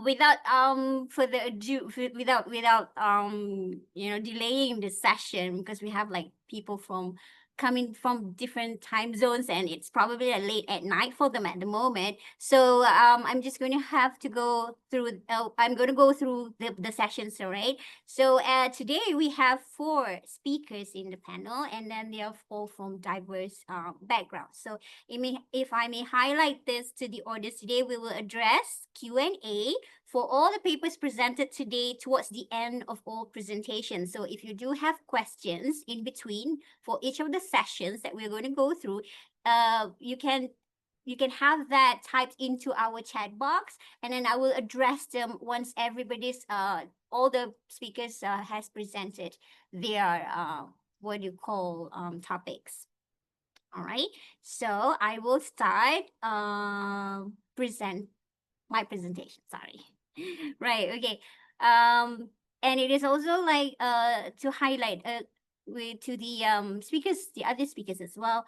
Without further ado, without delaying the session, because we have like people from coming from different time zones, and it's probably late at night for them at the moment. So I'm just going to have to go through. I'm going to go through the sessions, all right? So today we have four speakers in the panel, and then they are all from diverse backgrounds. So if I may highlight this to the audience today, we will address Q&A for all the papers presented today towards the end of all presentations. So if you do have questions in between for each of the sessions that we're going to go through, you can have that typed into our chat box, and then I will address them once everybody's all the speakers has presented their what do you call topics. All right, so I will start present my presentation. Sorry. Right. Okay. And it is also like to highlight to the speakers, the other speakers as well.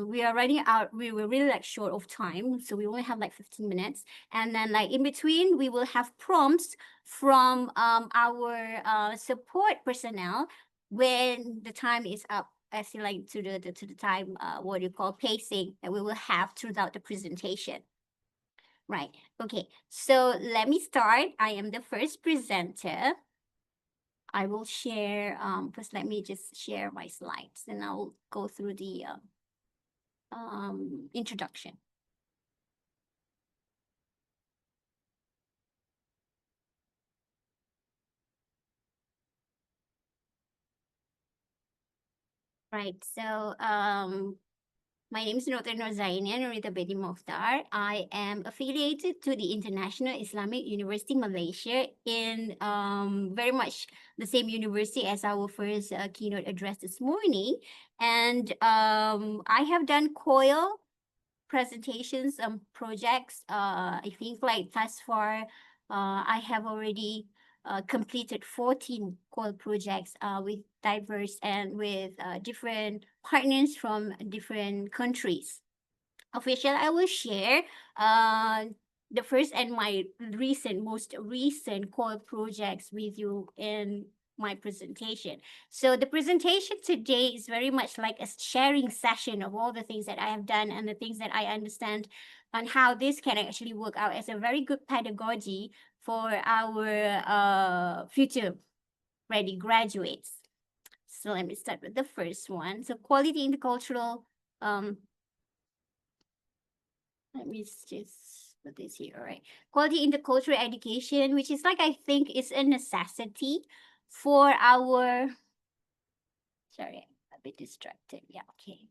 We are running out. We were really like short of time, so we only have like 15 minutes. And then like in between, we will have prompts from our support personnel when the time is up, as you like to the time what you call pacing that we will have throughout the presentation. Right. Okay. So let me start. I am the first presenter. I will share first let me just share my slides, and I'll go through the introduction. Right. So my name is Dr. Zainiyah Norita Binti Mokhtar. I am affiliated to the International Islamic University Malaysia in very much the same university as our first keynote address this morning. And I have done COIL presentations and projects. I think like thus far, I have already completed 14 COIL projects with diverse and with different partners from different countries. Official, I will share the first and my most recent COIL projects with you in my presentation. So the presentation today is very much like a sharing session of all the things that I have done and the things that I understand on how this can actually work out as a very good pedagogy for our future ready graduates. So let me start with the first one. So quality intercultural, let me just put this here. All right. Quality intercultural education, which is like, I think is a necessity for our, sorry, I'm a bit distracted. Yeah, okay.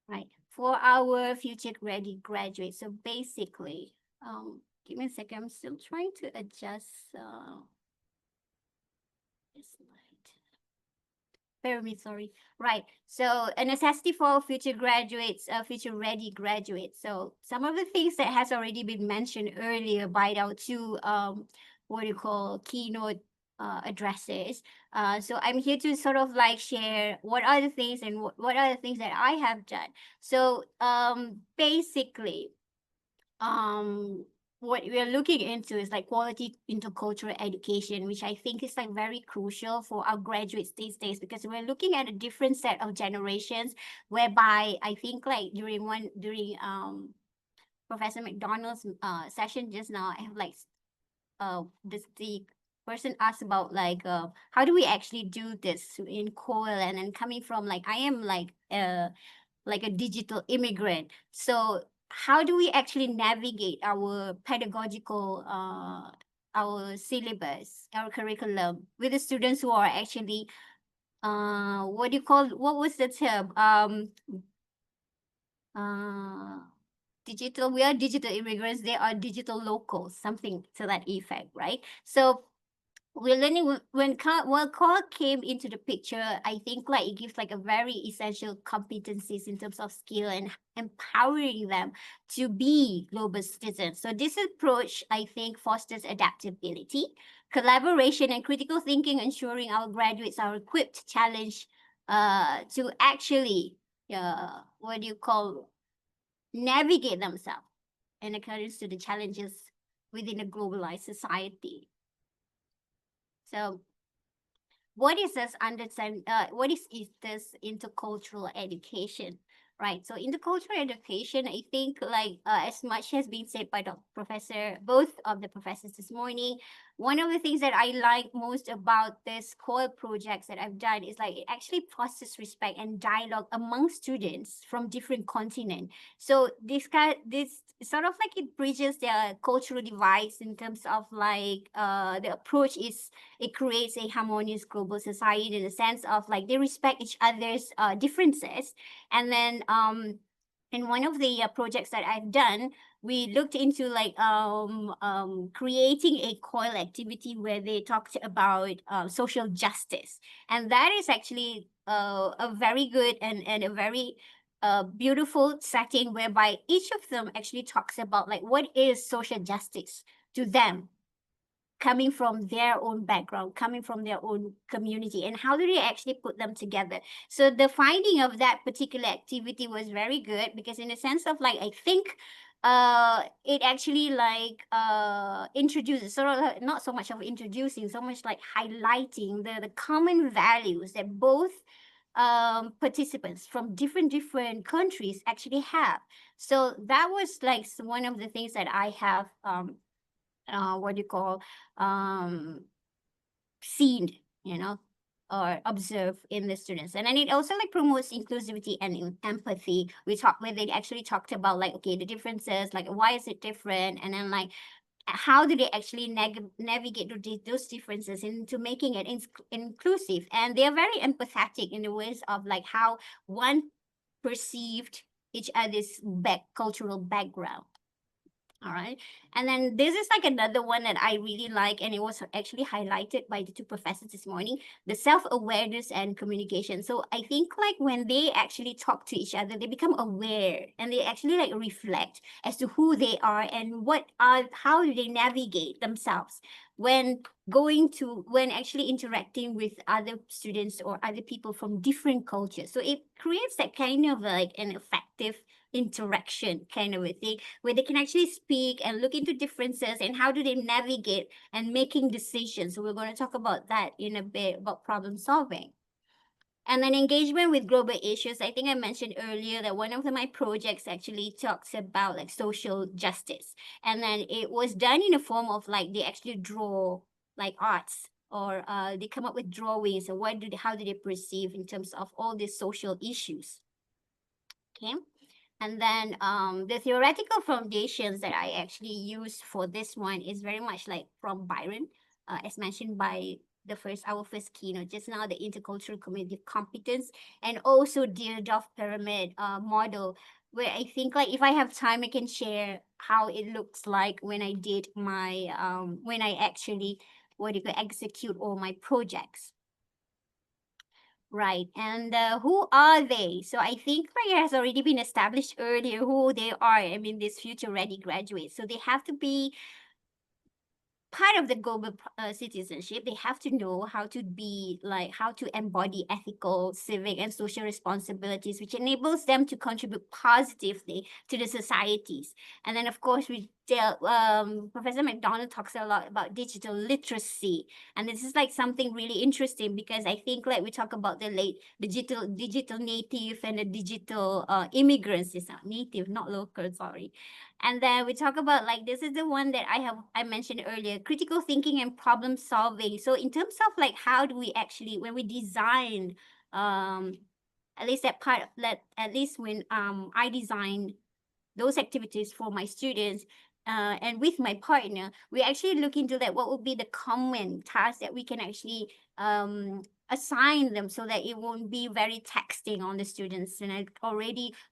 Right. For our future ready graduates. So basically, give me a second. I'm still trying to adjust this slide. Bear with me, sorry. Right. So a necessity for future graduates, future ready graduates. So some of the things that has already been mentioned earlier by our two what do you call keynote addresses. So I'm here to sort of like share what are the things and what are the things that I have done. So basically what we are looking into is like quality intercultural education, which I think is like very crucial for our graduates these days, because we're looking at a different set of generations, whereby I think like during Professor McDonald's session just now, I have like the person asked about like how do we actually do this in COIL, and then coming from like I am like a digital immigrant. So how do we actually navigate our pedagogical our syllabus, our curriculum with the students who are actually what do you call, what was the term, uh digital, we are digital immigrants, they are digital locals, something to that effect, right? So we're learning when COIL came into the picture, I think like it gives like a very essential competencies in terms of skill and empowering them to be global citizens. So this approach, I think, fosters adaptability, collaboration, and critical thinking, ensuring our graduates are equipped to challenge to actually what do you call navigate themselves in accordance to the challenges within a globalized society. So what is this what is this intercultural education, right? So intercultural education, I think, like as much has been said by the professor, both of the professors this morning, one of the things that I like most about this COIL projects that I've done is like it actually fosters respect and dialogue among students from different continents. So this sort of like it bridges their cultural divides in terms of like the approach is it creates a harmonious global society in the sense of like they respect each other's differences. And then in one of the projects that I've done, we looked into like creating a COIL activity where they talked about social justice. And that is actually a very good and a very beautiful setting whereby each of them actually talks about like what is social justice to them, coming from their own background, coming from their own community, and how do they actually put them together. So the finding of that particular activity was very good because in the sense of like, I think it actually like introduces sort of like, not so much of introducing, so much like highlighting the common values that both participants from different countries actually have. So that was like one of the things that I have what do you call seen, you know, or observe in the students. And then it also like promotes inclusivity and empathy. Where they actually talked about like, okay, the differences, like why is it different, and then like how do they actually navigate those differences into making it inclusive. And they are very empathetic in the ways of like how one perceived each other's cultural background. All right. And then this is like another one that I really like, and it was actually highlighted by the two professors this morning, the self-awareness and communication. So I think like when they actually talk to each other, they become aware and they actually like reflect as to who they are and how do they navigate themselves when when actually interacting with other students or other people from different cultures. So it creates that kind of like an effective interaction kind of a thing where they can actually speak and look into differences and how do they navigate and making decisions. So we're going to talk about that in a bit, about problem solving. And then engagement with global issues. I think I mentioned earlier that one of my projects actually talks about like social justice. And then it was done in a form of like they actually draw like arts, or they come up with drawings, and how do they perceive in terms of all these social issues. Okay. And then the theoretical foundations that I actually used for this one is very much like from Byron, as mentioned by our first keynote just now, the intercultural community competence, and also Dove pyramid model, where I think like if I have time, I can share how it looks like when I did my when I actually execute all my projects. Right. And who are they? So I think like it has already been established earlier who they are. I mean, these future ready graduates. So they have to be part of the global citizenship. They have to know how to be like how to embody ethical, civic, and social responsibilities, which enables them to contribute positively to the societies. And then, of course, Professor McDonald talks a lot about digital literacy, and this is like something really interesting because I think like we talk about the late digital native and the digital immigrants. It's not native, not local. Sorry. And then we talk about like this is the one that I mentioned earlier, critical thinking and problem solving. So in terms of like how do we actually when we design at least at least when I design those activities for my students and with my partner, we actually look into that what would be the common tasks that we can actually assign them so that it won't be very taxing on the students. And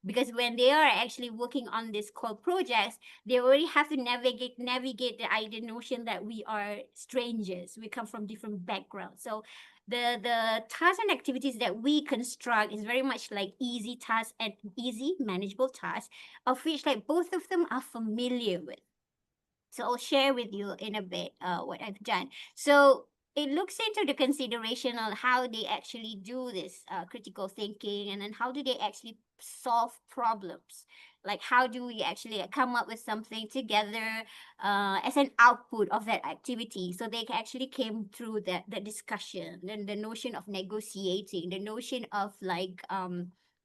because when they are actually working on these core projects, they already have to navigate the notion that we are strangers, we come from different backgrounds. So the tasks and activities that we construct is very much like easy tasks and easy manageable tasks, of which like both of them are familiar with. So I'll share with you in a bit what I've done. So it looks into the consideration on how they actually do this critical thinking, and then how do they actually solve problems. Like, how do we actually come up with something together as an output of that activity? So they actually came through the discussion, then the notion of negotiating, the notion of like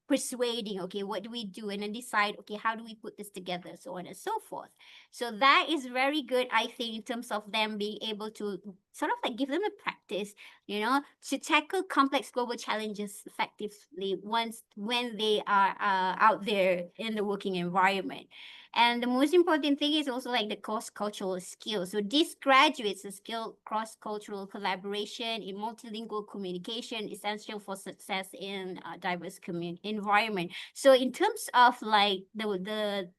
persuading, okay, what do we do? And then decide, okay, how do we put this together? So on and so forth. So that is very good, I think, in terms of them being able to sort of like give them a practice, you know, to tackle complex global challenges effectively when they are out there in the working environment. And the most important thing is also like the cross-cultural skills. So these graduates are skilled cross-cultural collaboration in multilingual communication, essential for success in a diverse environment. So in terms of like the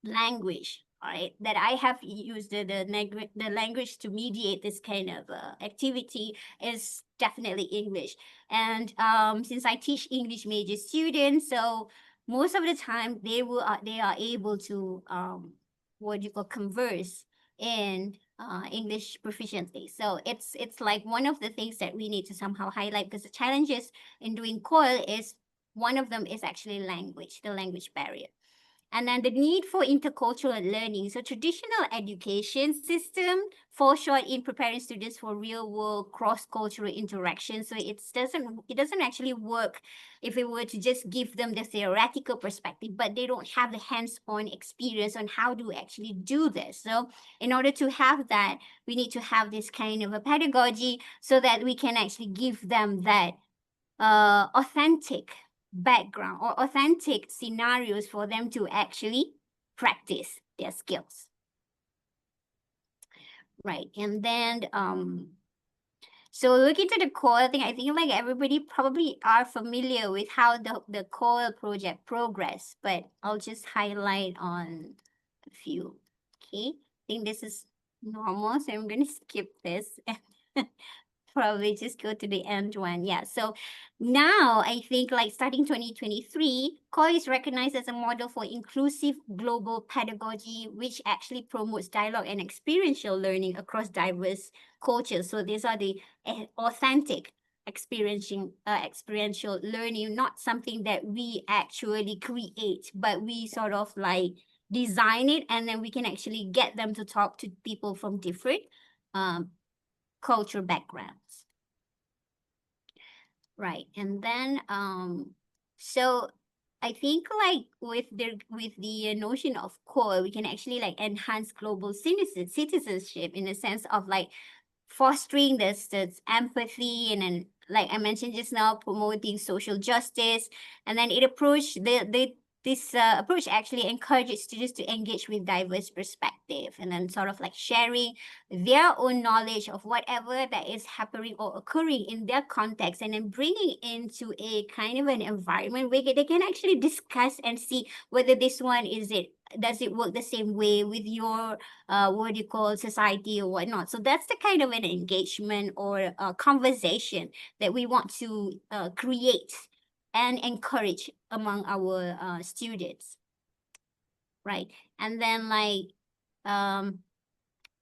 language, right, that I have used the language to mediate this kind of activity is definitely English. And since I teach English major students, so most of the time they are able to what you call converse in English proficiently. So it's like one of the things that we need to somehow highlight, because the challenges in doing COIL is one of them is actually language, the language barrier. And then the need for intercultural learning. So traditional education system falls short in preparing students for real world cross-cultural interaction. So it doesn't actually work if we were to just give them the theoretical perspective, but they don't have the hands-on experience on how to actually do this. So in order to have that, we need to have this kind of a pedagogy so that we can actually give them that authentic background or authentic scenarios for them to actually practice their skills. Right. And then so looking to the COIL thing, I think like everybody probably are familiar with how the COIL project progress, but I'll just highlight on a few. Okay. I think this is normal, so I'm gonna skip this and probably just go to the end one. Yeah. So now I think like starting 2023, COIL is recognized as a model for inclusive global pedagogy, which actually promotes dialogue and experiential learning across diverse cultures. So these are the authentic experiential learning, not something that we actually create, but we sort of like design it, and then we can actually get them to talk to people from different cultural backgrounds. Right. And then so I think like with the notion of COIL, we can actually like enhance global citizenship in the sense of like fostering this empathy, and then like I mentioned just now, promoting social justice. And then it approach this approach actually encourages students to engage with diverse perspective, and then sort of like sharing their own knowledge of whatever that is happening or occurring in their context, and then bringing into a kind of an environment where they can actually discuss and see whether this one does it work the same way with your what do you call society or whatnot. So that's the kind of an engagement or conversation that we want to create and encourage among our students, right? And then like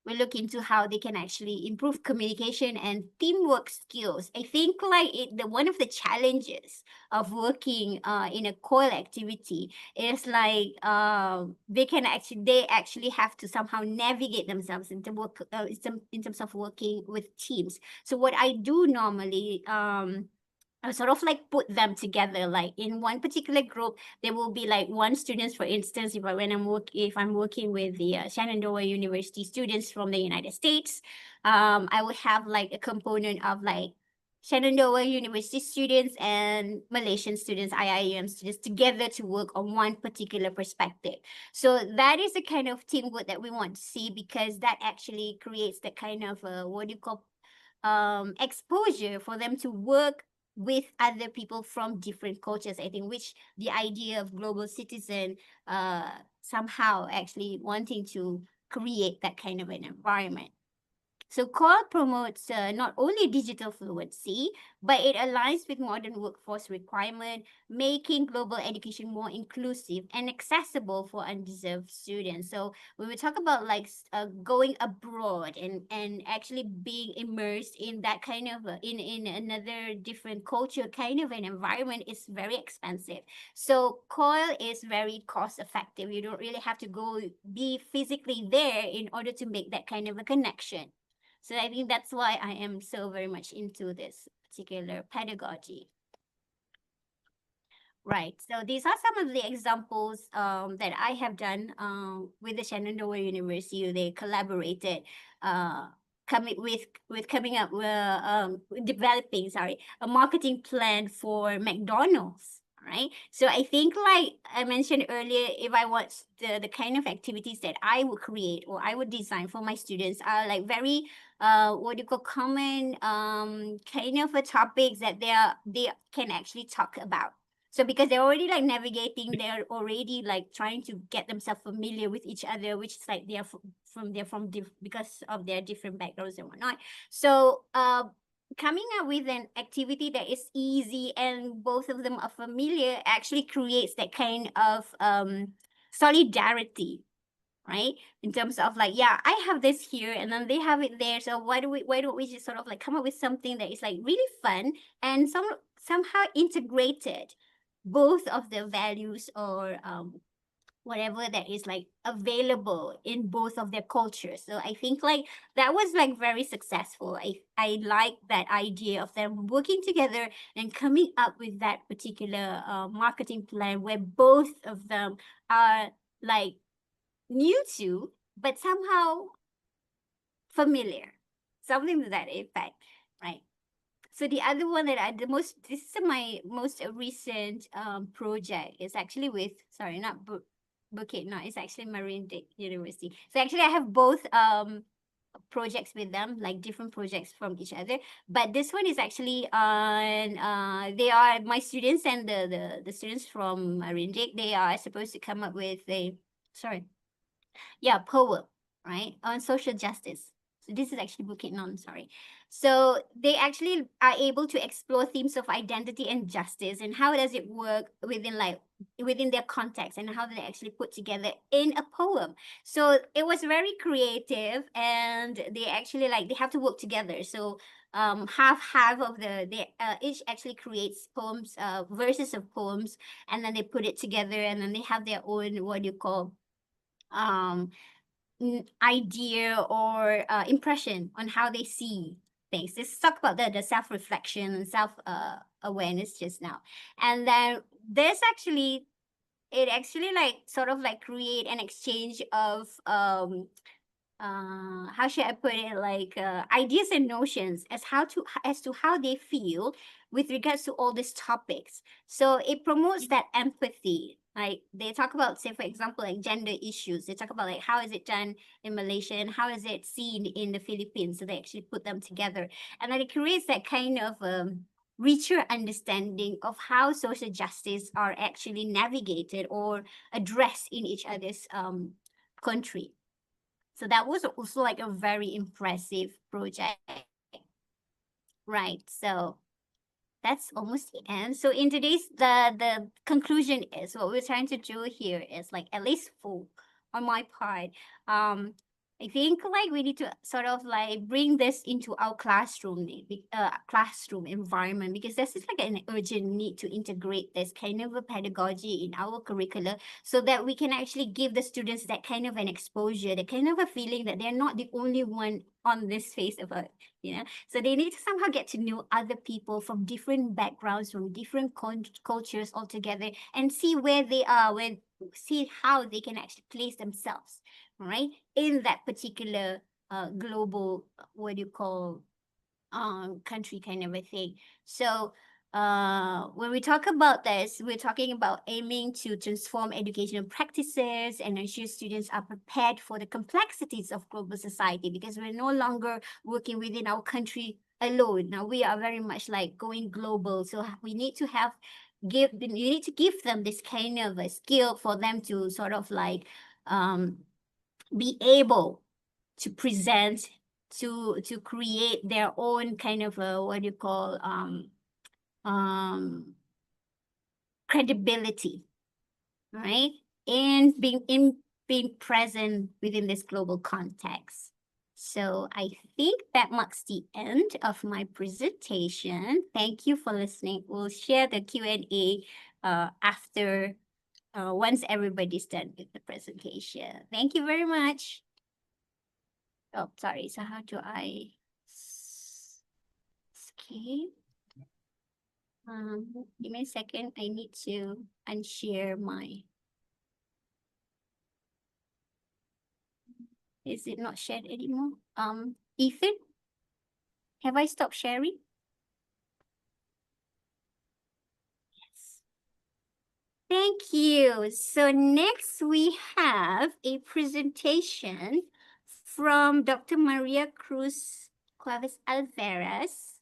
we look into how they can actually improve communication and teamwork skills. I think like one of the challenges of working in a COIL activity is like they actually have to somehow navigate themselves into work in terms of working with teams. So what I do normally I sort of like put them together. Like in one particular group, there will be like one students, for instance, if I'm working with the Shenandoah University students from the United States, I would have like a component of like Shenandoah University students and Malaysian students, IIM students together to work on one particular perspective. So that is the kind of teamwork that we want to see, because that actually creates that kind of what do you call exposure for them to work with other people from different cultures. I think which the idea of global citizen somehow actually wanting to create that kind of an environment. So COIL promotes not only digital fluency, but it aligns with modern workforce requirement, making global education more inclusive and accessible for undeserved students. So when we talk about like going abroad and actually being immersed in that kind of in another different culture kind of an environment is very expensive. So COIL is very cost effective. You don't really have to go be physically there in order to make that kind of a connection. So I think that's why I am so very much into this particular pedagogy. Right. So these are some of the examples that I have done with the Shenandoah University. They collaborated coming coming up developing a marketing plan for McDonald's. Right. So I think like I mentioned earlier, if I want the kind of activities that I would create or I would design for my students are like very what do you call common kind of a topics that they can actually talk about. So because they're already like navigating, they're already like trying to get themselves familiar with each other, which is like because of their different backgrounds and whatnot. So coming up with an activity that is easy and both of them are familiar actually creates that kind of solidarity, right? In terms of like, yeah, I have this here and then they have it there. So why don't we just sort of like come up with something that is like really fun and somehow integrated both of the values or whatever that is like available in both of their cultures. So I think like that was like very successful. I like that idea of them working together and coming up with that particular marketing plan where both of them are like new to, but somehow familiar, something to that effect, right? So the other one that this is my most recent project is actually with, sorry, not Bukit, no, it's actually Marine University. So actually I have both projects with them, like different projects from each other. But this one is actually on they are my students and the students from Marine, they are supposed to come up with a poem, right, on social justice. So this is actually Bukit Non, sorry. So they actually are able to explore themes of identity and justice and how does it work within their context and how do they actually put together in a poem. So it was very creative and they actually like they have to work together. So half of they each actually creates poems, verses of poems, and then they put it together and then they have their own what do you call um idea or impression on how they see things. Let's talk about the self-reflection and self-awareness just now. And then there's actually, it actually like sort of like create an exchange of how should I put it, like ideas and notions as to how they feel with regards to all these topics. So it promotes that empathy. Like they talk about, say for example, like gender issues. They talk about like how is it done in Malaysia and how is it seen in the Philippines. So they actually put them together, and then it creates that kind of richer understanding of how social justice are actually navigated or addressed in each other's country. So that was also like a very impressive project. Right. So that's almost the end. So in today's the conclusion is what we're trying to do here is like at least for on my part, I think like we need to sort of like bring this into our classroom environment because this is like an urgent need to integrate this kind of a pedagogy in our curricula so that we can actually give the students that kind of an exposure, that kind of a feeling that they're not the only one on this face of earth, you know. So they need to somehow get to know other people from different backgrounds, from different cultures altogether, and see where they are, see how they can actually place themselves, right, in that particular global, what do you call, country kind of a thing. So when we talk about this, we're talking about aiming to transform educational practices and ensure students are prepared for the complexities of global society because we're no longer working within our country alone. Now we are very much like going global. So we need to you need to give them this kind of a skill for them to sort of like be able to present to create their own kind of a, what do you call, credibility, right? And being present within this global context. So I think that marks the end of my presentation. Thank you for listening. We'll share the Q&A after once everybody's done with the presentation. Thank you very much. Oh, sorry. So how do I escape? Give me a second. I need to unshare my. Is it not shared anymore? Ethan, have I stopped sharing? Yes. Thank you. So next we have a presentation from Dr. María Cruz Cuevas Álvarez.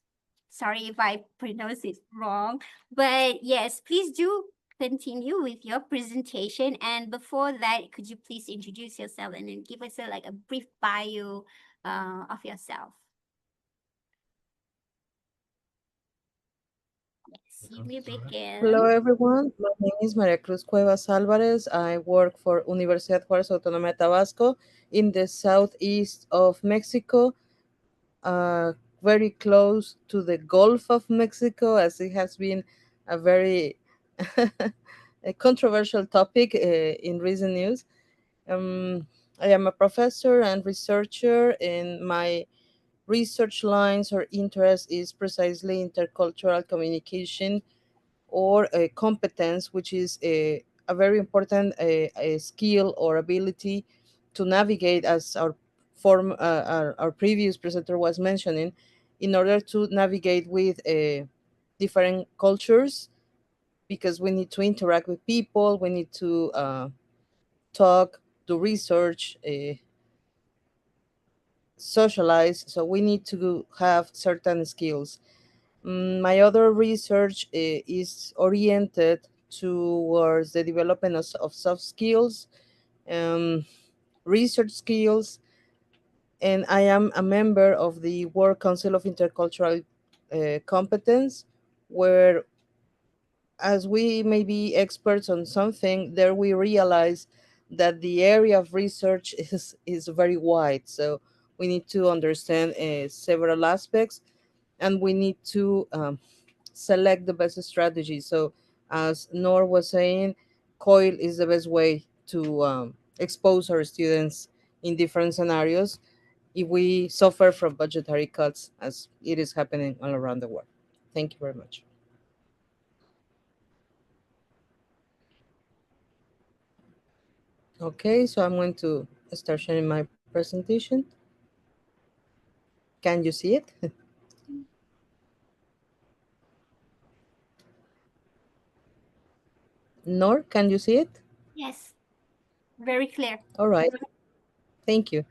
Sorry if I pronounce it wrong, but yes, please do continue with your presentation. And before that, could you please introduce yourself and then give us a brief bio of yourself? Yes, you may begin. Hello, everyone. My name is María Cruz Cuevas Álvarez. I work for Universidad Juárez Autónoma de Tabasco in the southeast of Mexico, very close to the Gulf of Mexico, as it has been a very a controversial topic in recent news. I am a professor and researcher, and my research lines or interest is precisely intercultural communication or a competence, which is a very important a skill or ability to navigate, as our previous presenter was mentioning, in order to navigate with different cultures, because we need to interact with people, we need to talk, do research, socialize, so we need to have certain skills. My other research is oriented towards the development of soft skills, um, research skills, and I am a member of the World Council of Intercultural Competence, where, as we may be experts on something, there we realize that the area of research is very wide. So we need to understand several aspects, and we need to select the best strategy. So, as Nor was saying, COIL is the best way to expose our students in different scenarios if we suffer from budgetary cuts, as it is happening all around the world. Thank you very much. Okay, so I'm going to start sharing my presentation. Can you see it? Nor, can you see it? Yes, very clear. All right, thank you.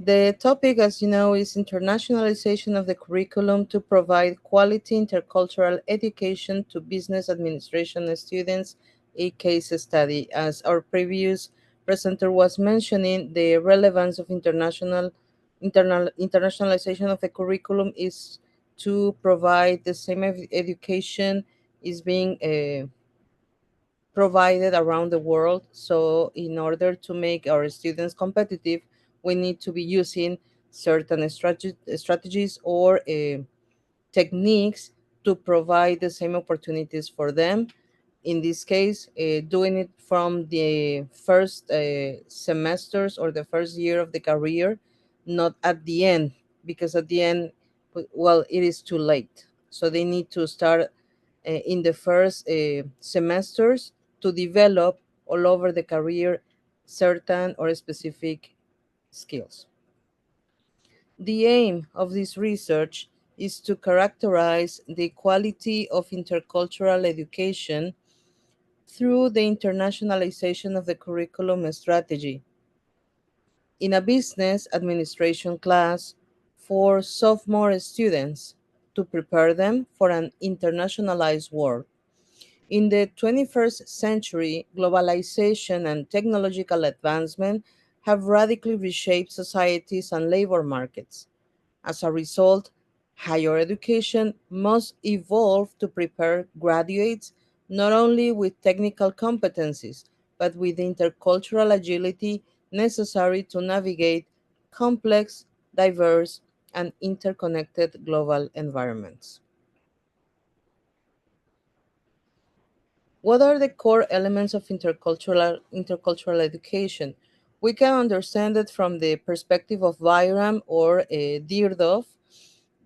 The topic, as you know, is internationalization of the curriculum to provide quality intercultural education to business administration students, a case study. As our previous presenter was mentioning, the relevance of internationalization of the curriculum is to provide the same education is being provided around the world. So, in order to make our students competitive, we need to be using certain strategies or techniques to provide the same opportunities for them. In this case, doing it from the first semesters or the first year of the career, not at the end, because at the end, well, it is too late. So they need to start in the first semesters to develop all over the career certain or specific skills. The aim of this research is to characterize the quality of intercultural education through the internationalization of the curriculum strategy in a business administration class for sophomore students to prepare them for an internationalized world. In the 21st century, globalization and technological advancement have radically reshaped societies and labor markets. As a result, higher education must evolve to prepare graduates not only with technical competencies, but with intercultural agility necessary to navigate complex, diverse, and interconnected global environments. What are the core elements of intercultural education? We can understand it from the perspective of Byram or Dierdorf,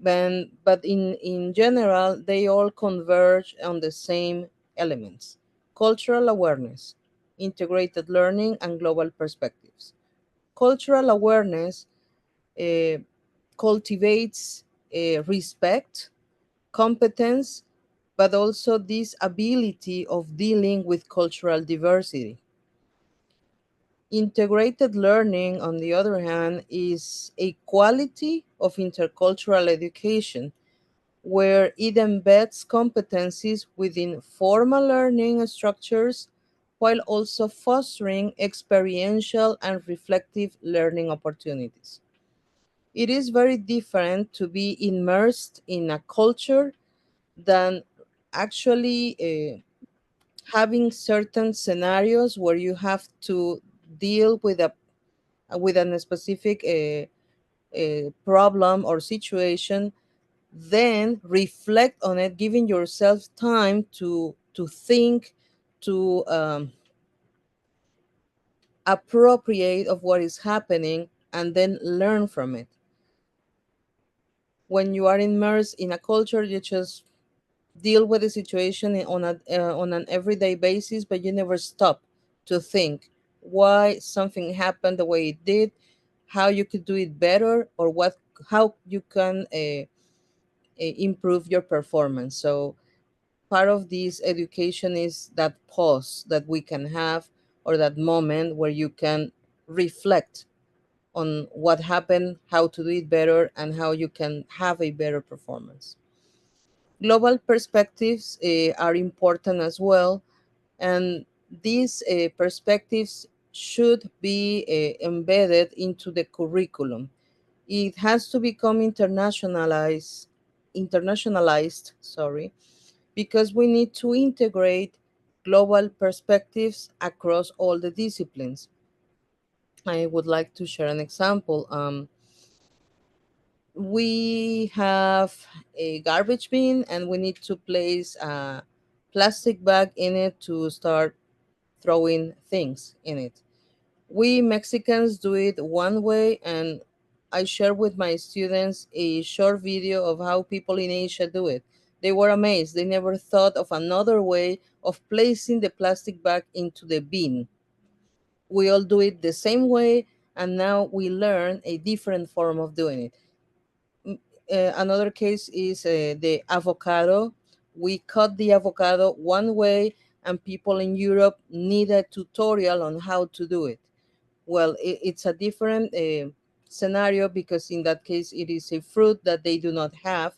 but in general, they all converge on the same elements: cultural awareness, integrated learning, and global perspectives. Cultural awareness uh, cultivates respect, competence, but also this ability of dealing with cultural diversity. Integrated learning, on the other hand, is a quality of intercultural education where it embeds competencies within formal learning structures while also fostering experiential and reflective learning opportunities. It is very different to be immersed in a culture than actually having certain scenarios where you have to deal with a specific problem or situation, then reflect on it, giving yourself time to think, to appropriate of what is happening, and then learn from it. When you are immersed in a culture, you just deal with the situation on an everyday basis, but you never stop to think why something happened the way it did, how you could do it better, or what how you can improve your performance. So part of this education is that pause that we can have, or that moment where you can reflect on what happened, how to do it better, and how you can have a better performance. Global perspectives are important as well, and these perspectives should be embedded into the curriculum. It has to become internationalized, sorry, because we need to integrate global perspectives across all the disciplines. I would like to share an example. We have a garbage bin and we need to place a plastic bag in it to start throwing things in it. We Mexicans do it one way, and I share with my students a short video of how people in Asia do it. They were amazed. They never thought of another way of placing the plastic bag into the bin. We all do it the same way, and now we learn a different form of doing it. Another case is the avocado. We cut the avocado one way, and people in Europe need a tutorial on how to do it. Well, it's a different scenario because in that case it is a fruit that they do not have,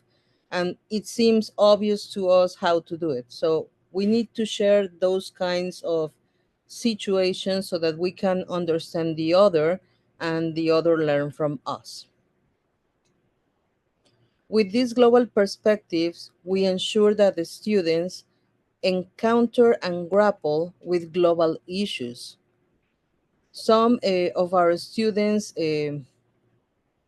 and it seems obvious to us how to do it. So we need to share those kinds of situations so that we can understand the other and the other learn from us. With these global perspectives, we ensure that the students encounter and grapple with global issues. Some of our students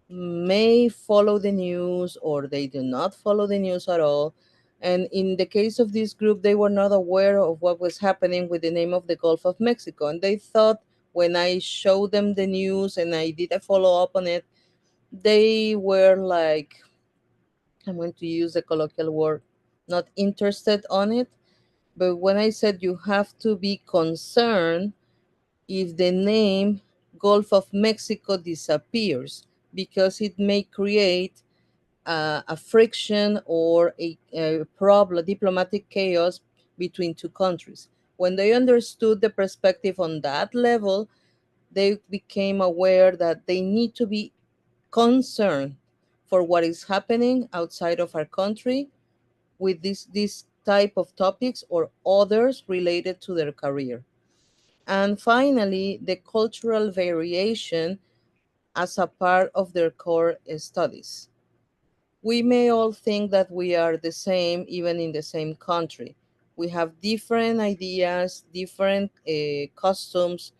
may follow the news, or they do not follow the news at all. And in the case of this group, they were not aware of what was happening with the name of the Gulf of Mexico. And they thought when I showed them the news and I did a follow up on it, they were like, I'm going to use the colloquial word, not interested on it. But when I said you have to be concerned if the name Gulf of Mexico disappears, because it may create a friction or a problem, diplomatic chaos between two countries. When they understood the perspective on that level, they became aware that they need to be concerned for what is happening outside of our country with this type of topics or others related to their career. And finally, the cultural variation as a part of their core studies. We may all think that we are the same, even in the same country. We have different ideas, different customs,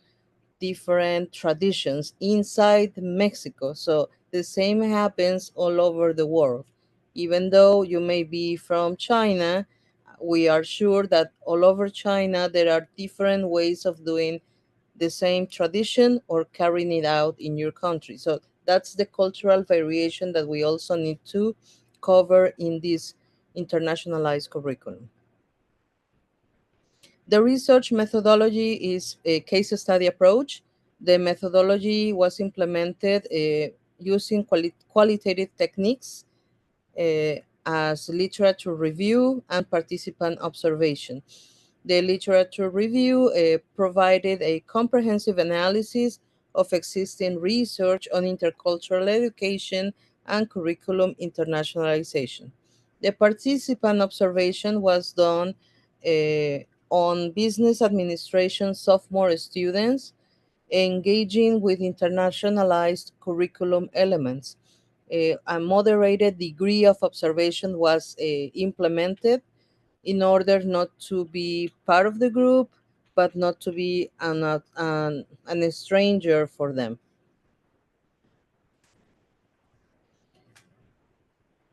different traditions inside Mexico. So the same happens all over the world. Even though you may be from China, we are sure that all over China there are different ways of doing the same tradition or carrying it out in your country. So that's the cultural variation that we also need to cover in this internationalized curriculum. The research methodology is a case study approach. The methodology was implemented using qualitative techniques uh, as literature review and participant observation. The literature review provided a comprehensive analysis of existing research on intercultural education and curriculum internationalization. The participant observation was done uh, on business administration sophomore students engaging with internationalized curriculum elements. A moderated degree of observation was implemented in order not to be part of the group, but not to be an stranger for them.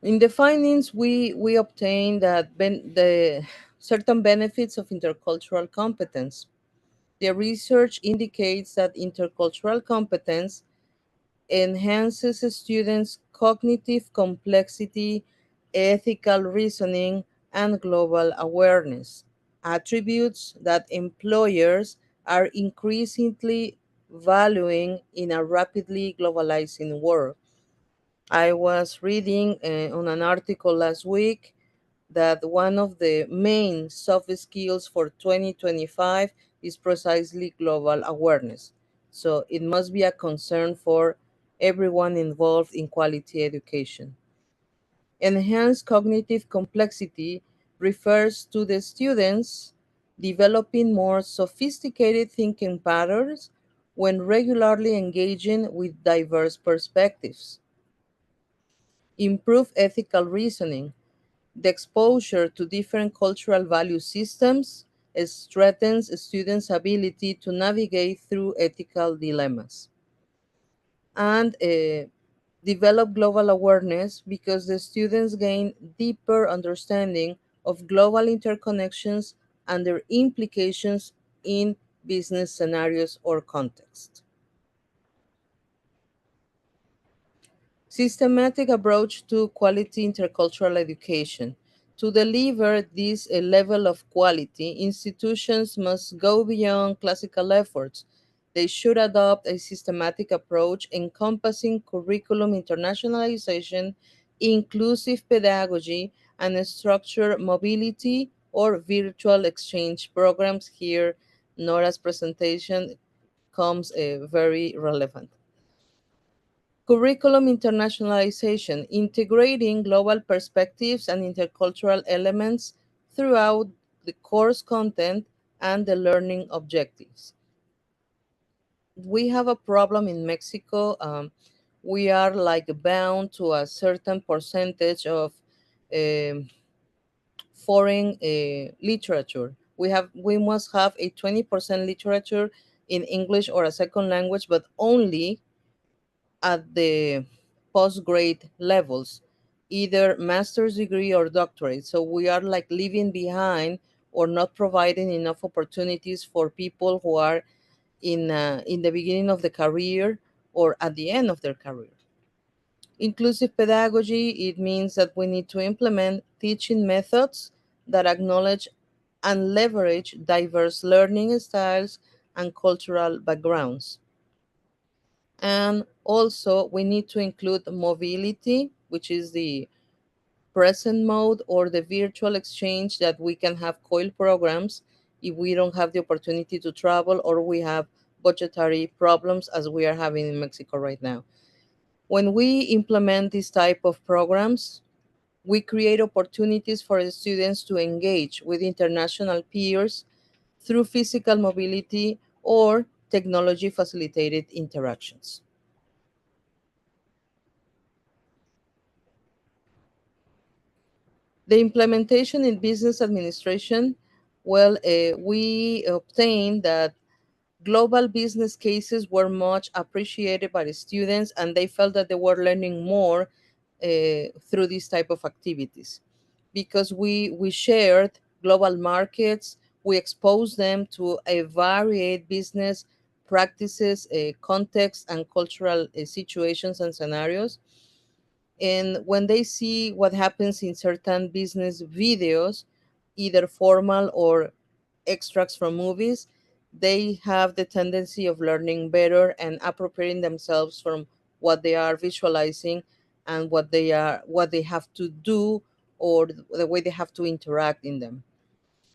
In the findings, we obtained that the certain benefits of intercultural competence. The research indicates that intercultural competence enhances students' cognitive complexity, ethical reasoning, and global awareness, attributes that employers are increasingly valuing in a rapidly globalizing world. I was reading on an article last week that one of the main soft skills for 2025 is precisely global awareness. So it must be a concern for everyone involved in quality education. Enhanced cognitive complexity refers to the students developing more sophisticated thinking patterns when regularly engaging with diverse perspectives. Improve ethical reasoning. The exposure to different cultural value systems strengthens students' ability to navigate through ethical dilemmas and develop global awareness because the students gain deeper understanding of global interconnections and their implications in business scenarios or contexts. Systematic approach to quality intercultural education. To deliver this level of quality, institutions must go beyond classical efforts. They should adopt a systematic approach encompassing curriculum internationalization, inclusive pedagogy, and structured mobility or virtual exchange programs. Here, Nora's presentation comes very relevant. Curriculum internationalization, integrating global perspectives and intercultural elements throughout the course content and the learning objectives. We have a problem in Mexico. We are like bound to a certain percentage of um, foreign literature. We must have a 20% literature in English or a second language, but only at the postgrad levels, either master's degree or doctorate. So we are like leaving behind or not providing enough opportunities for people who are in the beginning of the career or at the end of their career. Inclusive pedagogy, it means that we need to implement teaching methods that acknowledge and leverage diverse learning styles and cultural backgrounds. And also, we need to include mobility, which is the present mode or the virtual exchange that we can have COIL programs if we don't have the opportunity to travel or we have budgetary problems as we are having in Mexico right now. When we implement this type of programs, we create opportunities for the students to engage with international peers through physical mobility or technology facilitated interactions. The implementation in business administration, well, we obtained that global business cases were much appreciated by the students, and they felt that they were learning more through these type of activities because we shared global markets, we exposed them to a varied business practices, contexts, and cultural situations and scenarios. And when they see what happens in certain business videos, either formal or extracts from movies, they have the tendency of learning better and appropriating themselves from what they are visualizing and what they have to do, or the way they have to interact in them.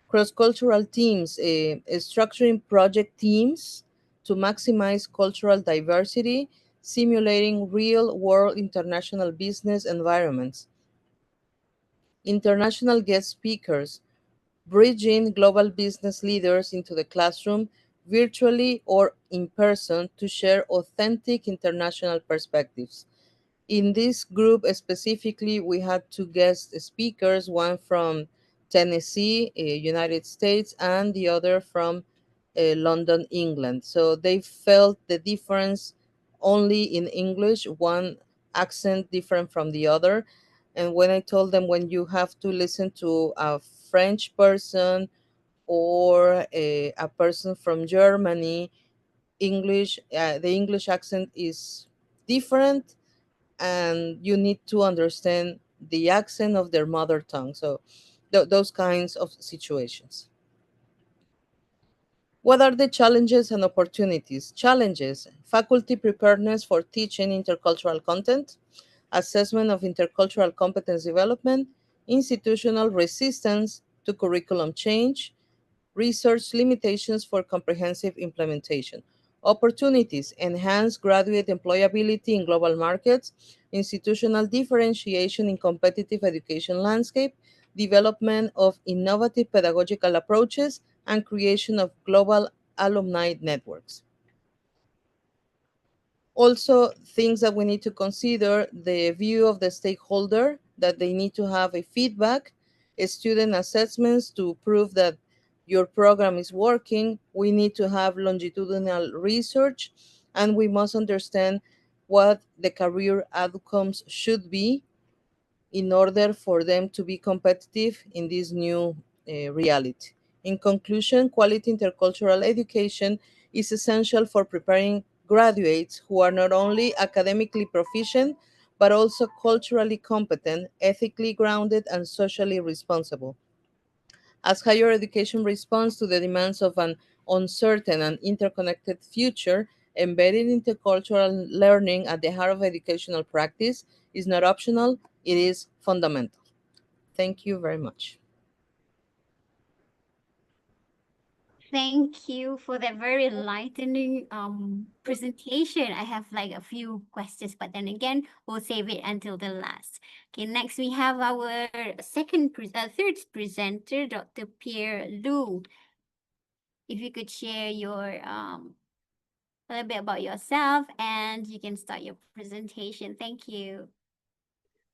Cross-cultural teams, structuring project teams to maximize cultural diversity, simulating real-world international business environments. International guest speakers, bridging global business leaders into the classroom, virtually or in person, to share authentic international perspectives. In this group specifically, we had two guest speakers, one from Tennessee, United States, and the other from London, England. So they felt the difference only in English, one accent different from the other. And when I told them, when you have to listen to a French person or a person from Germany, the English accent is different, and you need to understand the accent of their mother tongue. So those kinds of situations. What are the challenges and opportunities? Challenges: faculty preparedness for teaching intercultural content, assessment of intercultural competence development, institutional resistance to curriculum change, research limitations for comprehensive implementation. Opportunities: enhanced graduate employability in global markets, institutional differentiation in competitive education landscape, development of innovative pedagogical approaches, and creation of global alumni networks. Also, things that we need to consider: the view of the stakeholder, that they need to have a feedback, student assessments to prove that your program is working. We need to have longitudinal research, and we must understand what the career outcomes should be in order for them to be competitive in this new reality. In conclusion, quality intercultural education is essential for preparing graduates who are not only academically proficient, but also culturally competent, ethically grounded, and socially responsible. As higher education responds to the demands of an uncertain and interconnected future, embedding intercultural learning at the heart of educational practice is not optional, it is fundamental. Thank you very much. Thank you for that very enlightening presentation. I have like a few questions, but then again, we'll save it until the last. Okay, next we have our third presenter, Dr. Pierre Lu. If you could share your a little bit about yourself, and you can start your presentation. Thank you.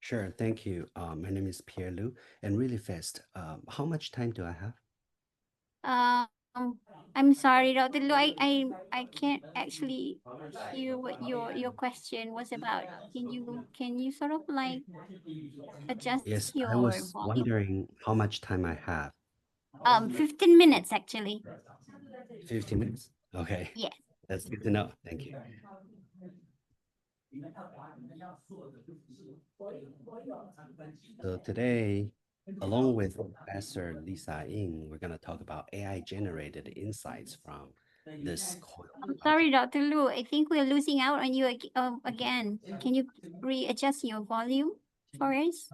Sure, thank you. My name is Pierre Lu, and really fast. How much time do I have? I'm sorry, Dr. Lu, I can't actually hear what your question was about. Can you sort of like adjust Yes, I your was volume? wondering how much time I have. 15 minutes actually. 15 minutes. Okay, Yes. that's good to know. Thank you. So today, along with Professor Lisa Ng, we're going to talk about AI-generated insights from this COIL I'm sorry, project. Dr. Lu. I think we're losing out on you again. Can you readjust your volume for us?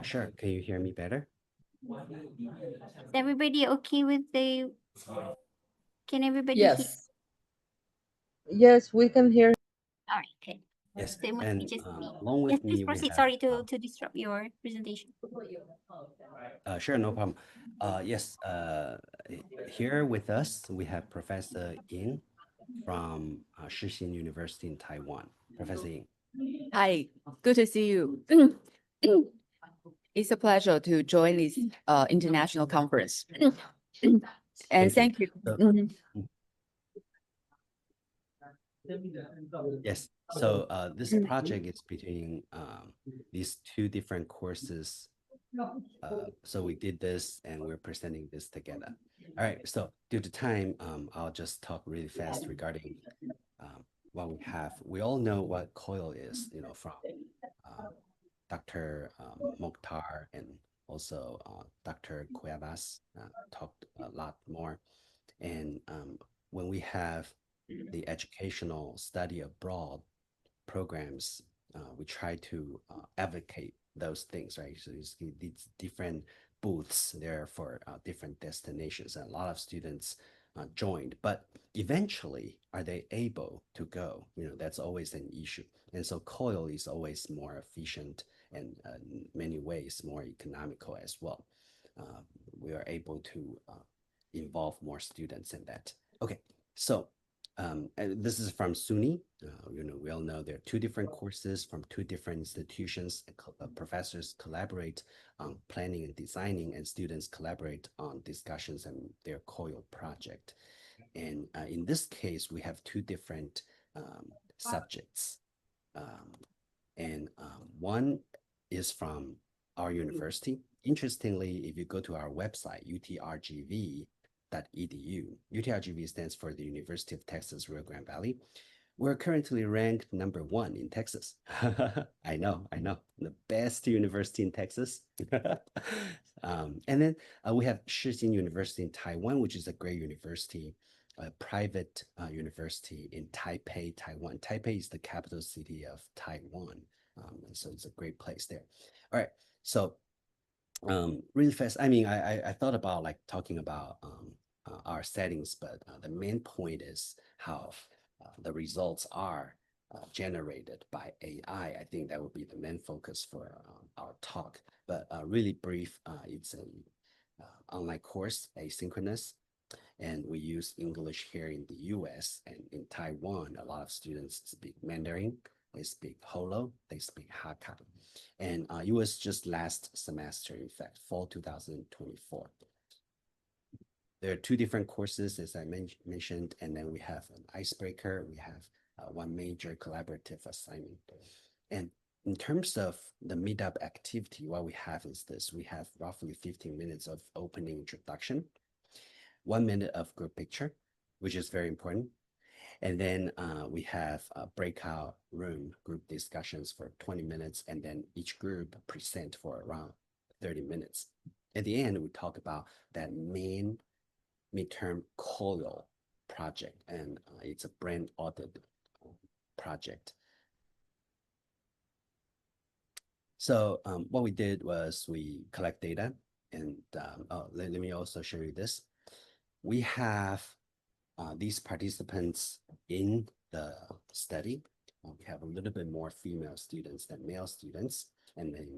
Sure, can you hear me better? Is everybody okay with the? Can everybody hear? Yes. Yes, we can hear. All right, good. Yes, Same with and HSP. along Yes, with please me, we proceed. have Sorry to disrupt your presentation. sure, no problem. Yes, here with us we have Professor Ying from Shixin University in Taiwan. Professor Ying. Hi, good to see you. It's a pleasure to join this international conference. And Thank you. thank you. So- Yes. So this project is between these two different courses. So we did this and we're presenting this together. All right. So due to time, I'll just talk really fast regarding what we have. We all know what COIL is, from Dr. Mokhtar and also Dr. Cuevas talked a lot more. And when we have the educational study abroad programs, we try to advocate those things, right? So you see these different booths there for different destinations, and a lot of students joined. But eventually, are they able to go? That's always an issue. And so COIL is always more efficient and in many ways more economical as well. We are able to involve more students in that. Okay, so and this is from SUNY. We all know there are two different courses from two different institutions. Professors collaborate on planning and designing, and students collaborate on discussions and their COIL project. And in this case, we have two different subjects. And one is from our university. Interestingly, if you go to our website, utrgv.edu, UTRGV stands for the University of Texas Rio Grande Valley. We're currently ranked #1 in Texas. I know, the best university in Texas. And then we have Shixin University in Taiwan, which is a great university, a private university in Taipei, Taiwan. Taipei is the capital city of Taiwan. And so it's a great place there. All right, so really fast. I mean, I thought about like talking about our settings, but the main point is how the results are generated by AI. I think that would be the main focus for our talk. But really brief, it's an online course, asynchronous, and we use English here in the US and in Taiwan. A lot of students speak Mandarin, they speak Holo, they speak Hakka. And it was just last semester, in fact, fall 2024. There are two different courses, as I mentioned, and then we have an icebreaker. We have one major collaborative assignment. And in terms of the meetup activity, what we have is this. We have roughly 15 minutes of opening introduction, 1 minute of group picture, which is very important. And then we have a breakout room group discussions for 20 minutes, and then each group present for around 30 minutes. At the end, we talk about that main midterm COIL project, and it's a brand audit project. So what we did was we collect data, and let me also show you this. We have these participants in the study. We have a little bit more female students than male students, and they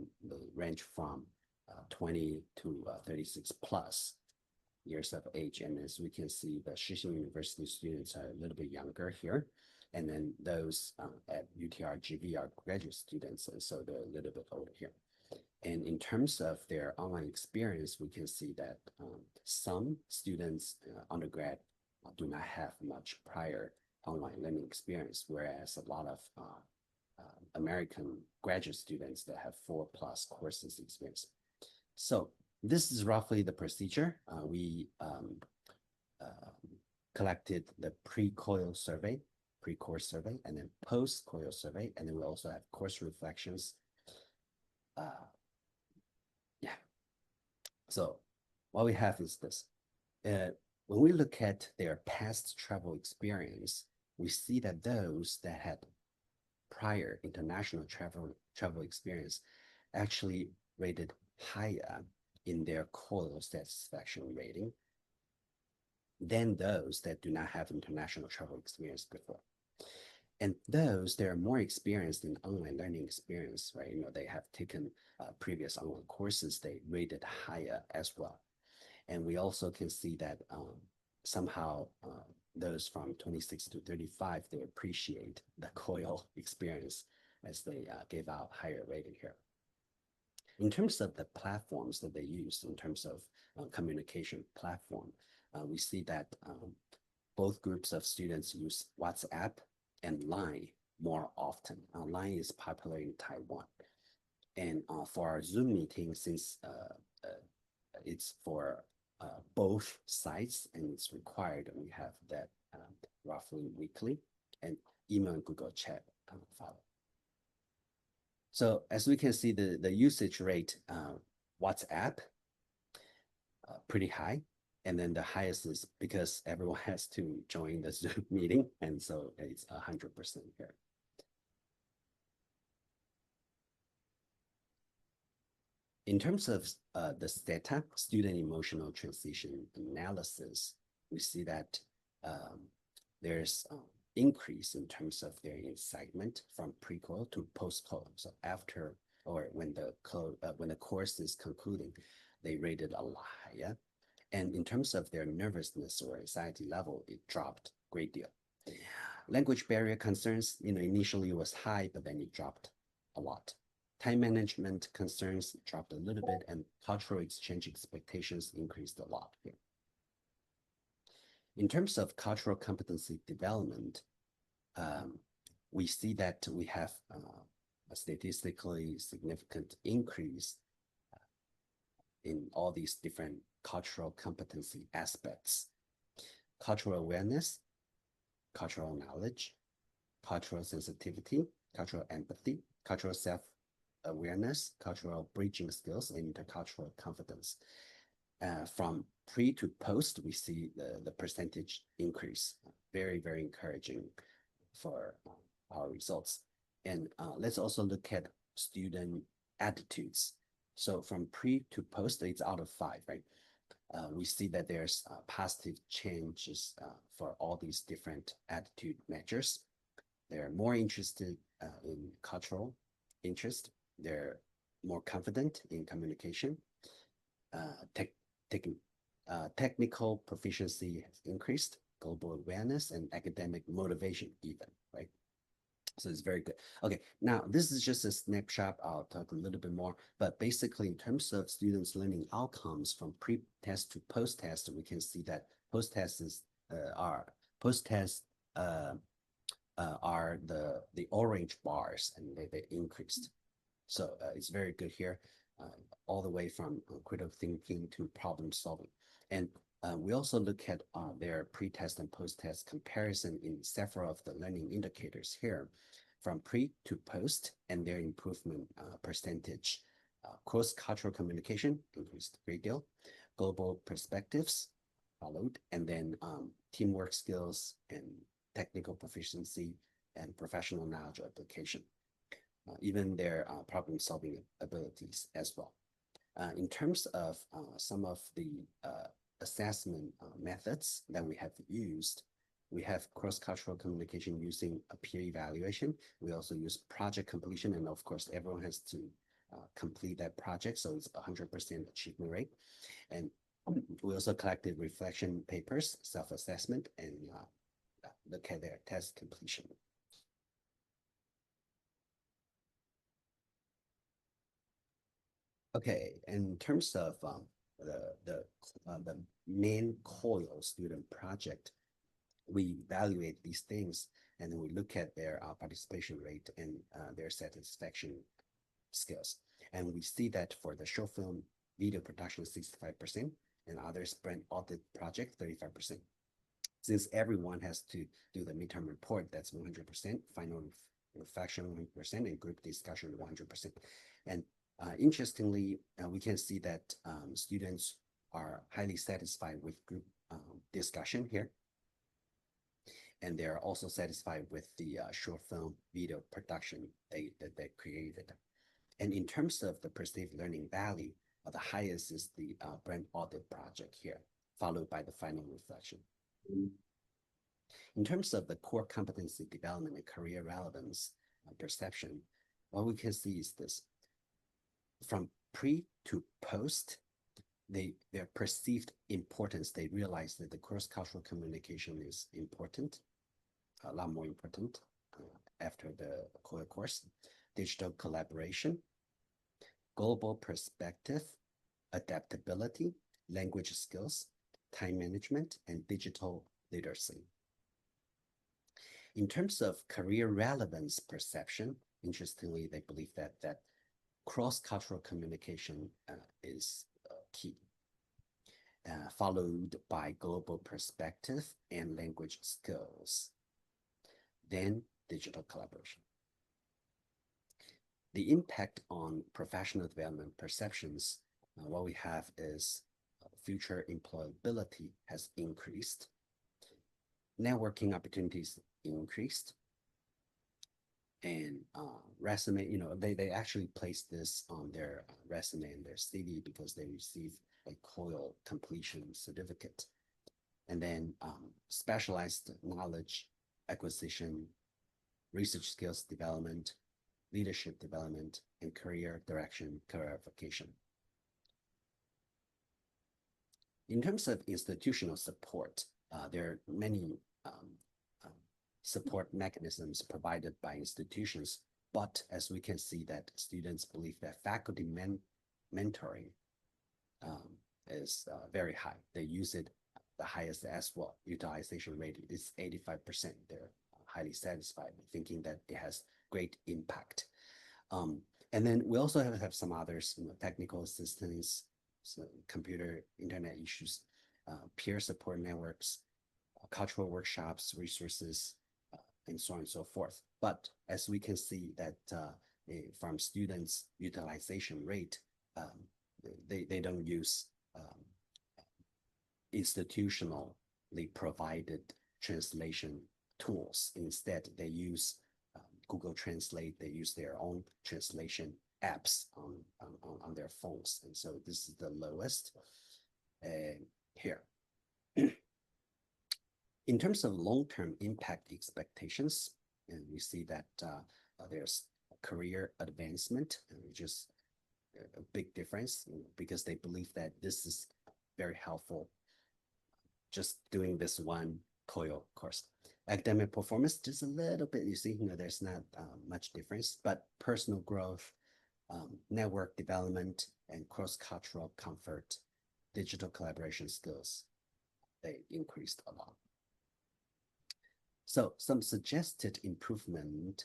range from 20 to 36 plus years of age. And as we can see, the Shixin University students are a little bit younger here. And then those at UTRGV are graduate students, and so they're a little bit older here. And in terms of their online experience, we can see that some students, undergrad, do not have much prior online learning experience, whereas a lot of American graduate students that have 4+ courses experience. So this is roughly the procedure. We collected the pre-COIL survey, pre-course survey, and then post-COIL survey, and then we also have course reflections. Yeah. So what we have is this. When we look at their past travel experience, we see that those that had prior international travel experience actually rated higher in their COIL satisfaction rating than those that do not have international travel experience before. And those that are more experienced in online learning experience, right? They have taken previous online courses, they rated higher as well. And we also can see that somehow those from 26 to 35, they appreciate the COIL experience as they gave out higher rating here. In terms of the platforms that they use, in terms of communication platform, we see that both groups of students use WhatsApp and Line more often. Line is popular in Taiwan. And for our Zoom meeting, since it's for both sites and it's required, we have that roughly weekly, and email and Google Chat follow. So as we can see, the usage rate, WhatsApp, pretty high. And then the highest is because everyone has to join the Zoom meeting. And so it's 100% here. In terms of this data, student emotional transition analysis, we see that there's increase in terms of their excitement from pre-COIL to post-COIL. So after or when the course is concluding, they rated a lot higher. And in terms of their nervousness or anxiety level, it dropped a great deal. Language barrier concerns, initially it was high, but then it dropped a lot. Time management concerns dropped a little bit, and cultural exchange expectations increased a lot here. In terms of cultural competency development, we see that we have a statistically significant increase in all these different cultural competency aspects: cultural awareness, cultural knowledge, cultural sensitivity, cultural empathy, cultural self-awareness, cultural bridging skills, and intercultural confidence. From pre to post, we see the percentage increase. Very, very encouraging for our results. And let's also look at student attitudes. So from pre to post, it's out of 5, right? We see that there's positive changes for all these different attitude measures. They're more interested in cultural interest. They're more confident in communication. Technical proficiency has increased, global awareness, and academic motivation even, right? So it's very good. Okay, now this is just a snapshot. I'll talk a little bit more, but basically in terms of students' learning outcomes from pre-test to post-test, we can see that post-tests are the orange bars, and they increased. So it's very good here, all the way from critical thinking to problem solving. And we also look at their pre-test and post-test comparison in several of the learning indicators here, from pre to post, and their improvement percentage. Cross-cultural communication increased a great deal. Global perspectives followed, and then teamwork skills and technical proficiency and professional knowledge application. Even their problem-solving abilities as well. In terms of some of the assessment methods that we have used, we have cross-cultural communication using a peer evaluation. We also use project completion, and of course, everyone has to complete that project, so it's 100% achievement rate. And we also collected reflection papers, self-assessment, and look at their test completion. Okay, in terms of the main COIL student project, we evaluate these things, and then we look at their participation rate and their satisfaction skills. And we see that for the short film video production, 65%, and others brand audit project, 35%. Since everyone has to do the midterm report, that's 100%, final reflection 100%, and group discussion 100%. And interestingly, we can see that students are highly satisfied with group discussion here. And they're also satisfied with the short film video production that they created. And in terms of the perceived learning value, the highest is the brand audit project here, followed by the final reflection. In terms of the core competency development and career relevance perception, what we can see is this. From pre to post, their perceived importance, they realize that the cross-cultural communication is important, a lot more important after the COIL course. Digital collaboration, global perspective, adaptability, language skills, time management, and digital literacy. In terms of career relevance perception, interestingly, they believe that cross-cultural communication is key, followed by global perspective and language skills, then digital collaboration. The impact on professional development perceptions, what we have is future employability has increased, networking opportunities increased, and resume, they actually place this on their resume and their CV because they receive a COIL completion certificate. And then specialized knowledge acquisition, research skills development, leadership development, and career direction clarification. In terms of institutional support, there are many support mechanisms provided by institutions, but as we can see that students believe that faculty mentoring is very high. They use it the highest as well. Utilization rate is 85%. They're highly satisfied, thinking that it has great impact. And then we also have some others, technical assistance, so computer, internet issues, peer support networks, cultural workshops, resources, and so on and so forth. But as we can see that from students' utilization rate, they don't use institutionally provided translation tools. Instead, they use Google Translate. They use their own translation apps on their phones. And so this is the lowest here. In terms of long-term impact expectations, and we see that there's career advancement, which is a big difference because they believe that this is very helpful just doing this one COIL course. Academic performance, just a little bit, you see, there's not much difference, but personal growth, network development, and cross-cultural comfort, digital collaboration skills, they increased a lot. So some suggested improvement,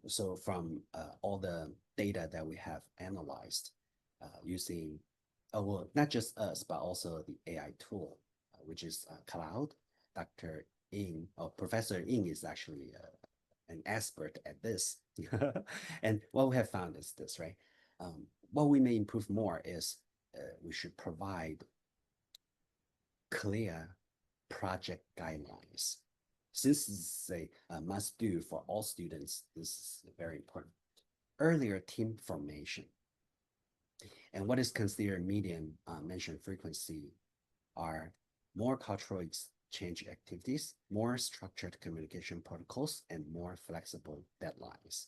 so from all the data that we have analyzed using, well, not just us, but also the AI tool, which is Cloud. Dr. Ng, or Professor Ng is actually an expert at this. And what we have found is this, right? What we may improve more is we should provide clear project guidelines. Since this is a must-do for all students, this is very important. Earlier team formation. And what is considered medium mention frequency are more cultural exchange activities, more structured communication protocols, and more flexible deadlines.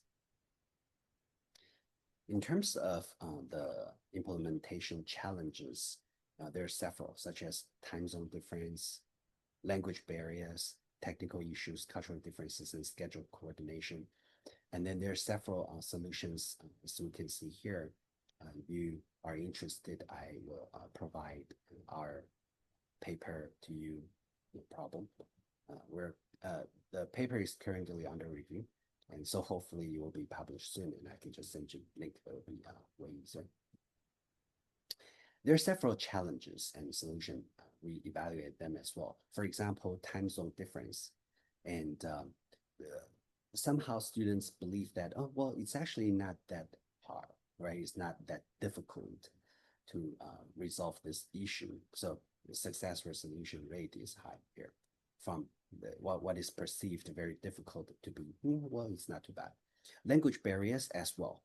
In terms of the implementation challenges, there are several, such as time zone difference, language barriers, technical issues, cultural differences, and schedule coordination. And then there are several solutions, as we can see here. If you are interested, I will provide our paper to you, no problem. The paper is currently under review, and so hopefully it will be published soon, and I can just send you a link. It will be way easier. There are several challenges and solutions. We evaluate them as well. For example, time zone difference. And somehow students believe that, oh, well, it's actually not that hard, right? It's not that difficult to resolve this issue. So the success resolution rate is high here from what is perceived very difficult to be, well, it's not too bad. Language barriers as well.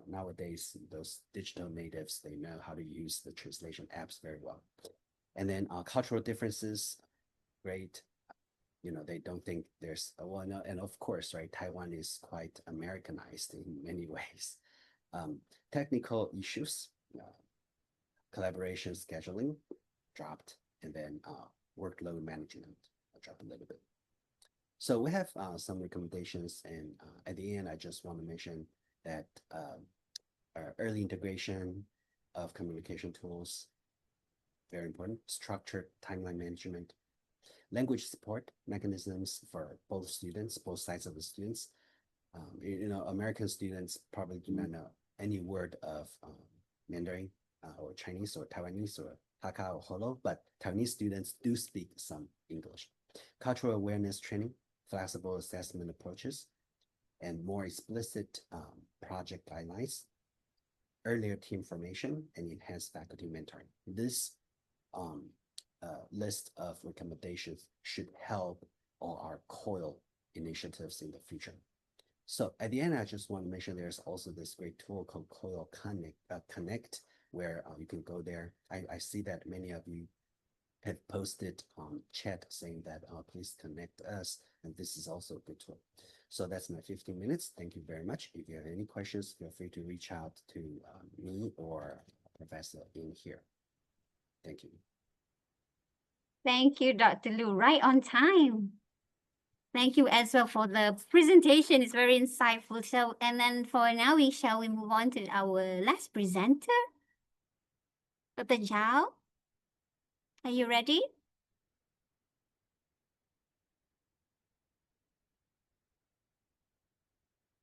Nowadays, those digital natives, they know how to use the translation apps very well. And then cultural differences, great. they don't think there's well, no, and of course, right, Taiwan is quite Americanized in many ways. Technical issues, collaboration scheduling dropped, and then workload management dropped a little bit. So we have some recommendations, and at the end, I just want to mention that early integration of communication tools, very important, structured timeline management, language support mechanisms for both students, both sides of the students. American students probably do not know any word of Mandarin or Chinese or Taiwanese or Hakka or Holo, but Taiwanese students do speak some English. Cultural awareness training, flexible assessment approaches, and more explicit project guidelines, earlier team formation, and enhanced faculty mentoring. This list of recommendations should help all our COIL initiatives in the future. So at the end, I just want to mention there's also this great tool called COIL Connect, where you can go there. I see that many of you have posted on chat saying that please connect us, and this is also a good tool. So that's my 15 minutes. Thank you very much. If you have any questions, feel free to reach out to me or Professor in here. Thank you. Thank you, Dr. Lu. Right on time. Thank you as well for the presentation. It's very insightful. So, and then for now, we move on to our last presenter, Dr. Zhao. Are you ready?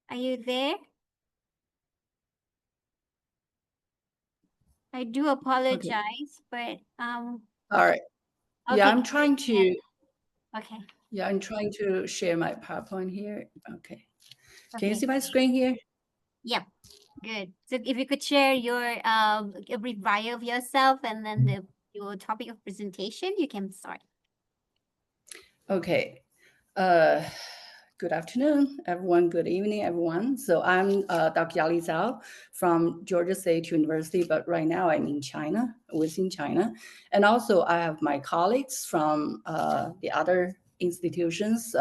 Are you there? I do apologize, but All right. okay. Yeah, I'm trying to. Okay. Yeah, I'm trying to share my PowerPoint here. Okay. Can you Okay. see my screen here? Yep. Good. So if you could share your a brief bio of yourself and then your topic of presentation, you can start. Okay. Good afternoon, everyone. Good evening, everyone. So I'm Dr. Yali Zhao from Georgia State University, but right now I'm in China, within China. And also I have my colleagues from the other institutions,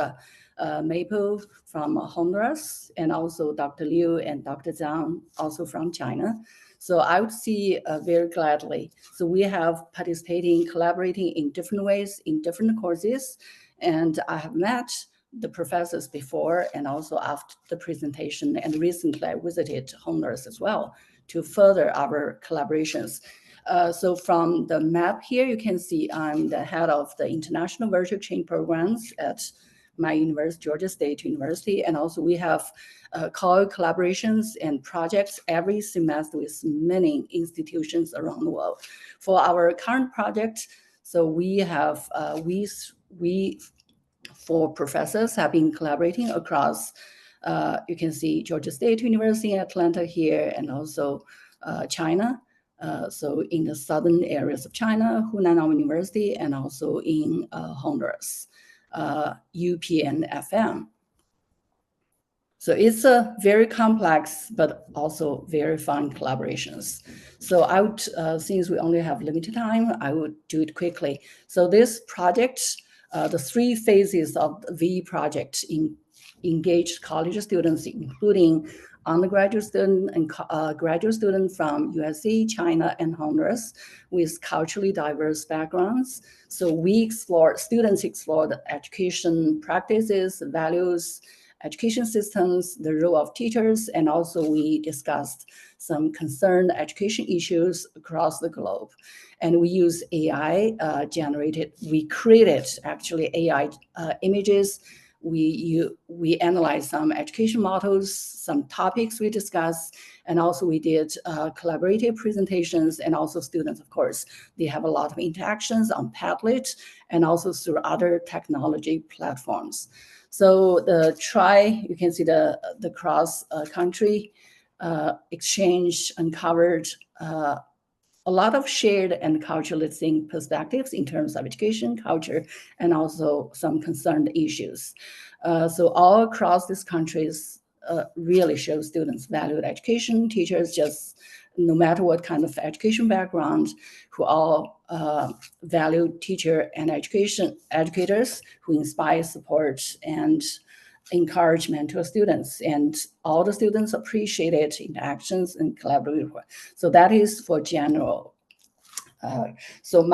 Maple from Honduras, and also Dr. Liu and Dr. Zhang, also from China. So I would see very gladly. So we have participating, collaborating in different ways, in different courses, and I have met the professors before and also after the presentation. And recently I visited Honduras as well to further our collaborations. So from the map here, you can see I'm the head of the International Virtual Exchange Programs at my university, Georgia State University. And also we have COIL collaborations and projects every semester with many institutions around the world. For our current project, so we have, we for professors have been collaborating across, you can see Georgia State University, Atlanta here, and also China. So in the southern areas of China, Hunan University, and also in Honduras, UP and FM. So it's a very complex, but also very fun collaborations. So I would, since we only have limited time, I would do it quickly. So this project, the 3 phases of the V project engaged college students, including undergraduate student and graduate student from USC, China, and Honduras with culturally diverse backgrounds. So students explore the education practices, values, education systems, the role of teachers, and also we discussed some concerned education issues across the globe. And we use AI we created actually AI images. We analyzed some education models, some topics we discussed, and also we did collaborative presentations, and also students, of course, they have a lot of interactions on Padlet and also through other technology platforms. So you can see the cross-country exchange uncovered a lot of shared and culturally distinct perspectives in terms of education, culture, and also some concerned issues. So all across these countries really show students valued education. Teachers just no matter what kind of education background, who all value teacher and educators who inspire, support, and encouragement to students. And all the students appreciated interactions and collaborative work. So that is for general. So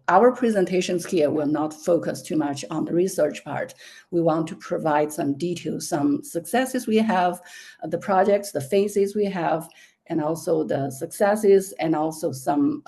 our presentations here will not focus too much on the research part. We want to provide some details, some successes we have, the projects, the phases we have, and also the successes, and also some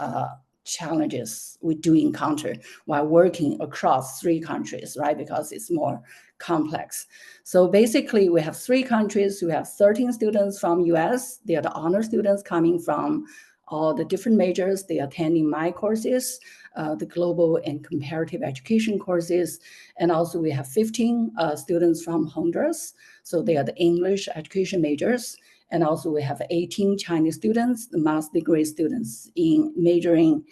challenges we do encounter while working across 3 countries, right? Because it's more complex. So basically, we have 3 countries. We have 13 students from US. They are the honor students coming from all the different majors. They are attending my courses, the global and comparative education courses. And also we have 15 students from Honduras. So they are the English education majors. And also we have 18 Chinese students, the master's degree students in majoring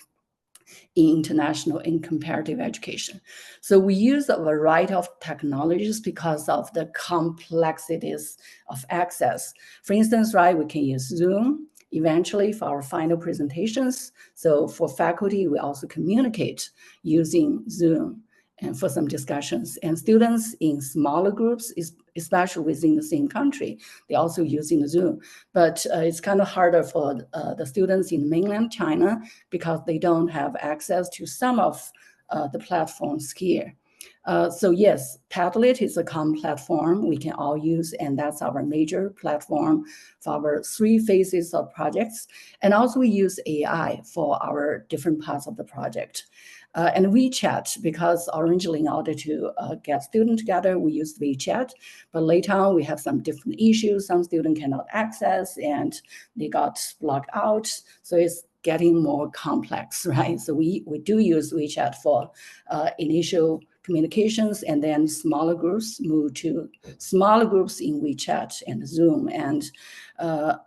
in international and comparative education. So we use a variety of technologies because of the complexities of access. For instance, right, we can use Zoom eventually for our final presentations. So for faculty, we also communicate using Zoom and for some discussions. And students in smaller groups, especially within the same country, they're also using Zoom. But it's kind of harder for the students in mainland China because they don't have access to some of the platforms here. So yes, Padlet is a common platform we can all use, and that's our major platform for our 3 phases of projects. And also we use AI for our different parts of the project. And WeChat, because originally in order to get students together, we used WeChat, but later on we have some different issues. Some students cannot access and they got blocked out. So it's getting more complex, right? So we do use WeChat for initial communications, and then smaller groups move to smaller groups in WeChat and Zoom. And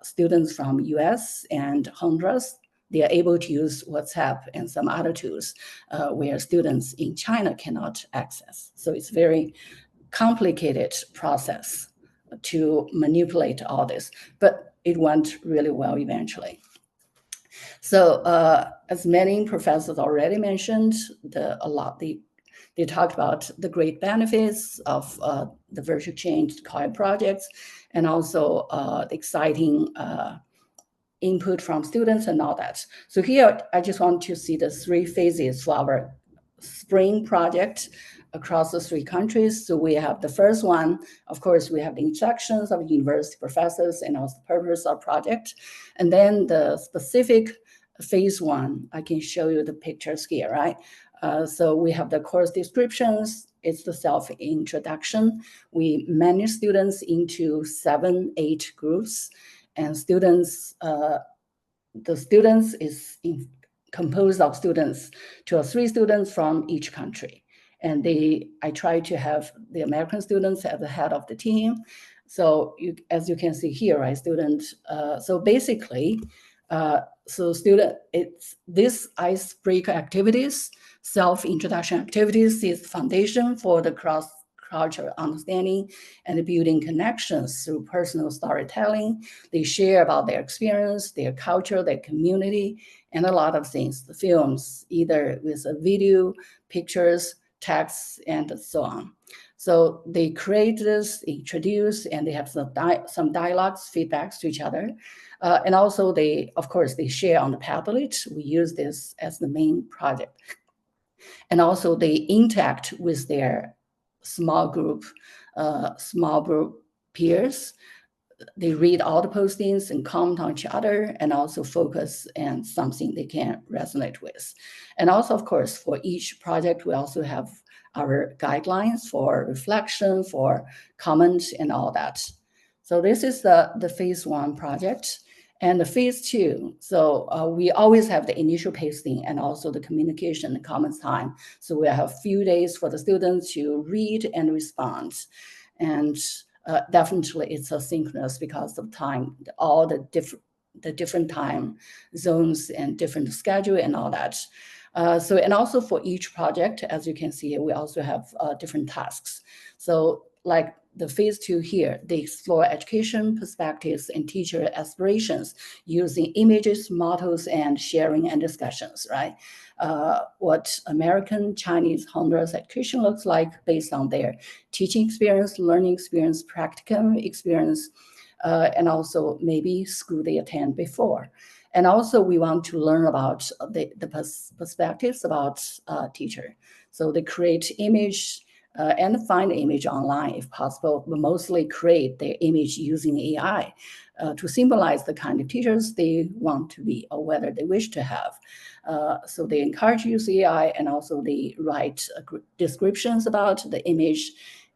students from US and Honduras, they are able to use WhatsApp and some other tools where students in China cannot access. So it's very complicated process to manipulate all this, but it went really well eventually. So as many professors already mentioned, they talked about the great benefits of the virtual exchange COIL projects, and also the exciting input from students and all that. So here, I just want to see the 3 phases for our spring project across the 3 countries. So we have the first one, of course, we have the instructions of university professors and also the purpose of project. And then the specific phase 1, I can show you the pictures here, right? So we have the course descriptions. It's the self-introduction. We manage students into 7, 8 groups. And students, the students is composed of students, 2 or 3 students from each country. And I try to have the American students at the head of the team. So as you can see here, right, so basically, it's this icebreaker activities, self-introduction activities is the foundation for the cross-cultural understanding and building connections through personal storytelling. They share about their experience, their culture, their community, and a lot of things, the films, either with a video, pictures, texts, and so on. So they create this, introduce, and they have some dialogues, feedbacks to each other. And also of course, they share on the Padlet. We use this as the main project. And also they interact with their small group peers. They read all the postings and comment on each other, and also focus on something they can resonate with. And also, of course, for each project, we also have our guidelines for reflection, for comment, and all that. So this is the phase 1 project. And the phase 2, so we always have the initial pasting and also the communication and comments time. So we have a few days for the students to read and respond. And definitely it's asynchronous because of time, all the different time zones and different schedule and all that. And also for each project, as you can see, we also have different tasks. So like the phase 2 here, they explore education perspectives and teacher aspirations using images, models, and sharing and discussions, right? What American, Chinese, Honduras education looks like based on their teaching experience, learning experience, practicum experience, and also maybe school they attend before. And also we want to learn about the perspectives about teacher. So they create image and find image online if possible, but mostly create their image using AI to symbolize the kind of teachers they want to be or whether they wish to have. So they encourage use AI, and also they write descriptions about the image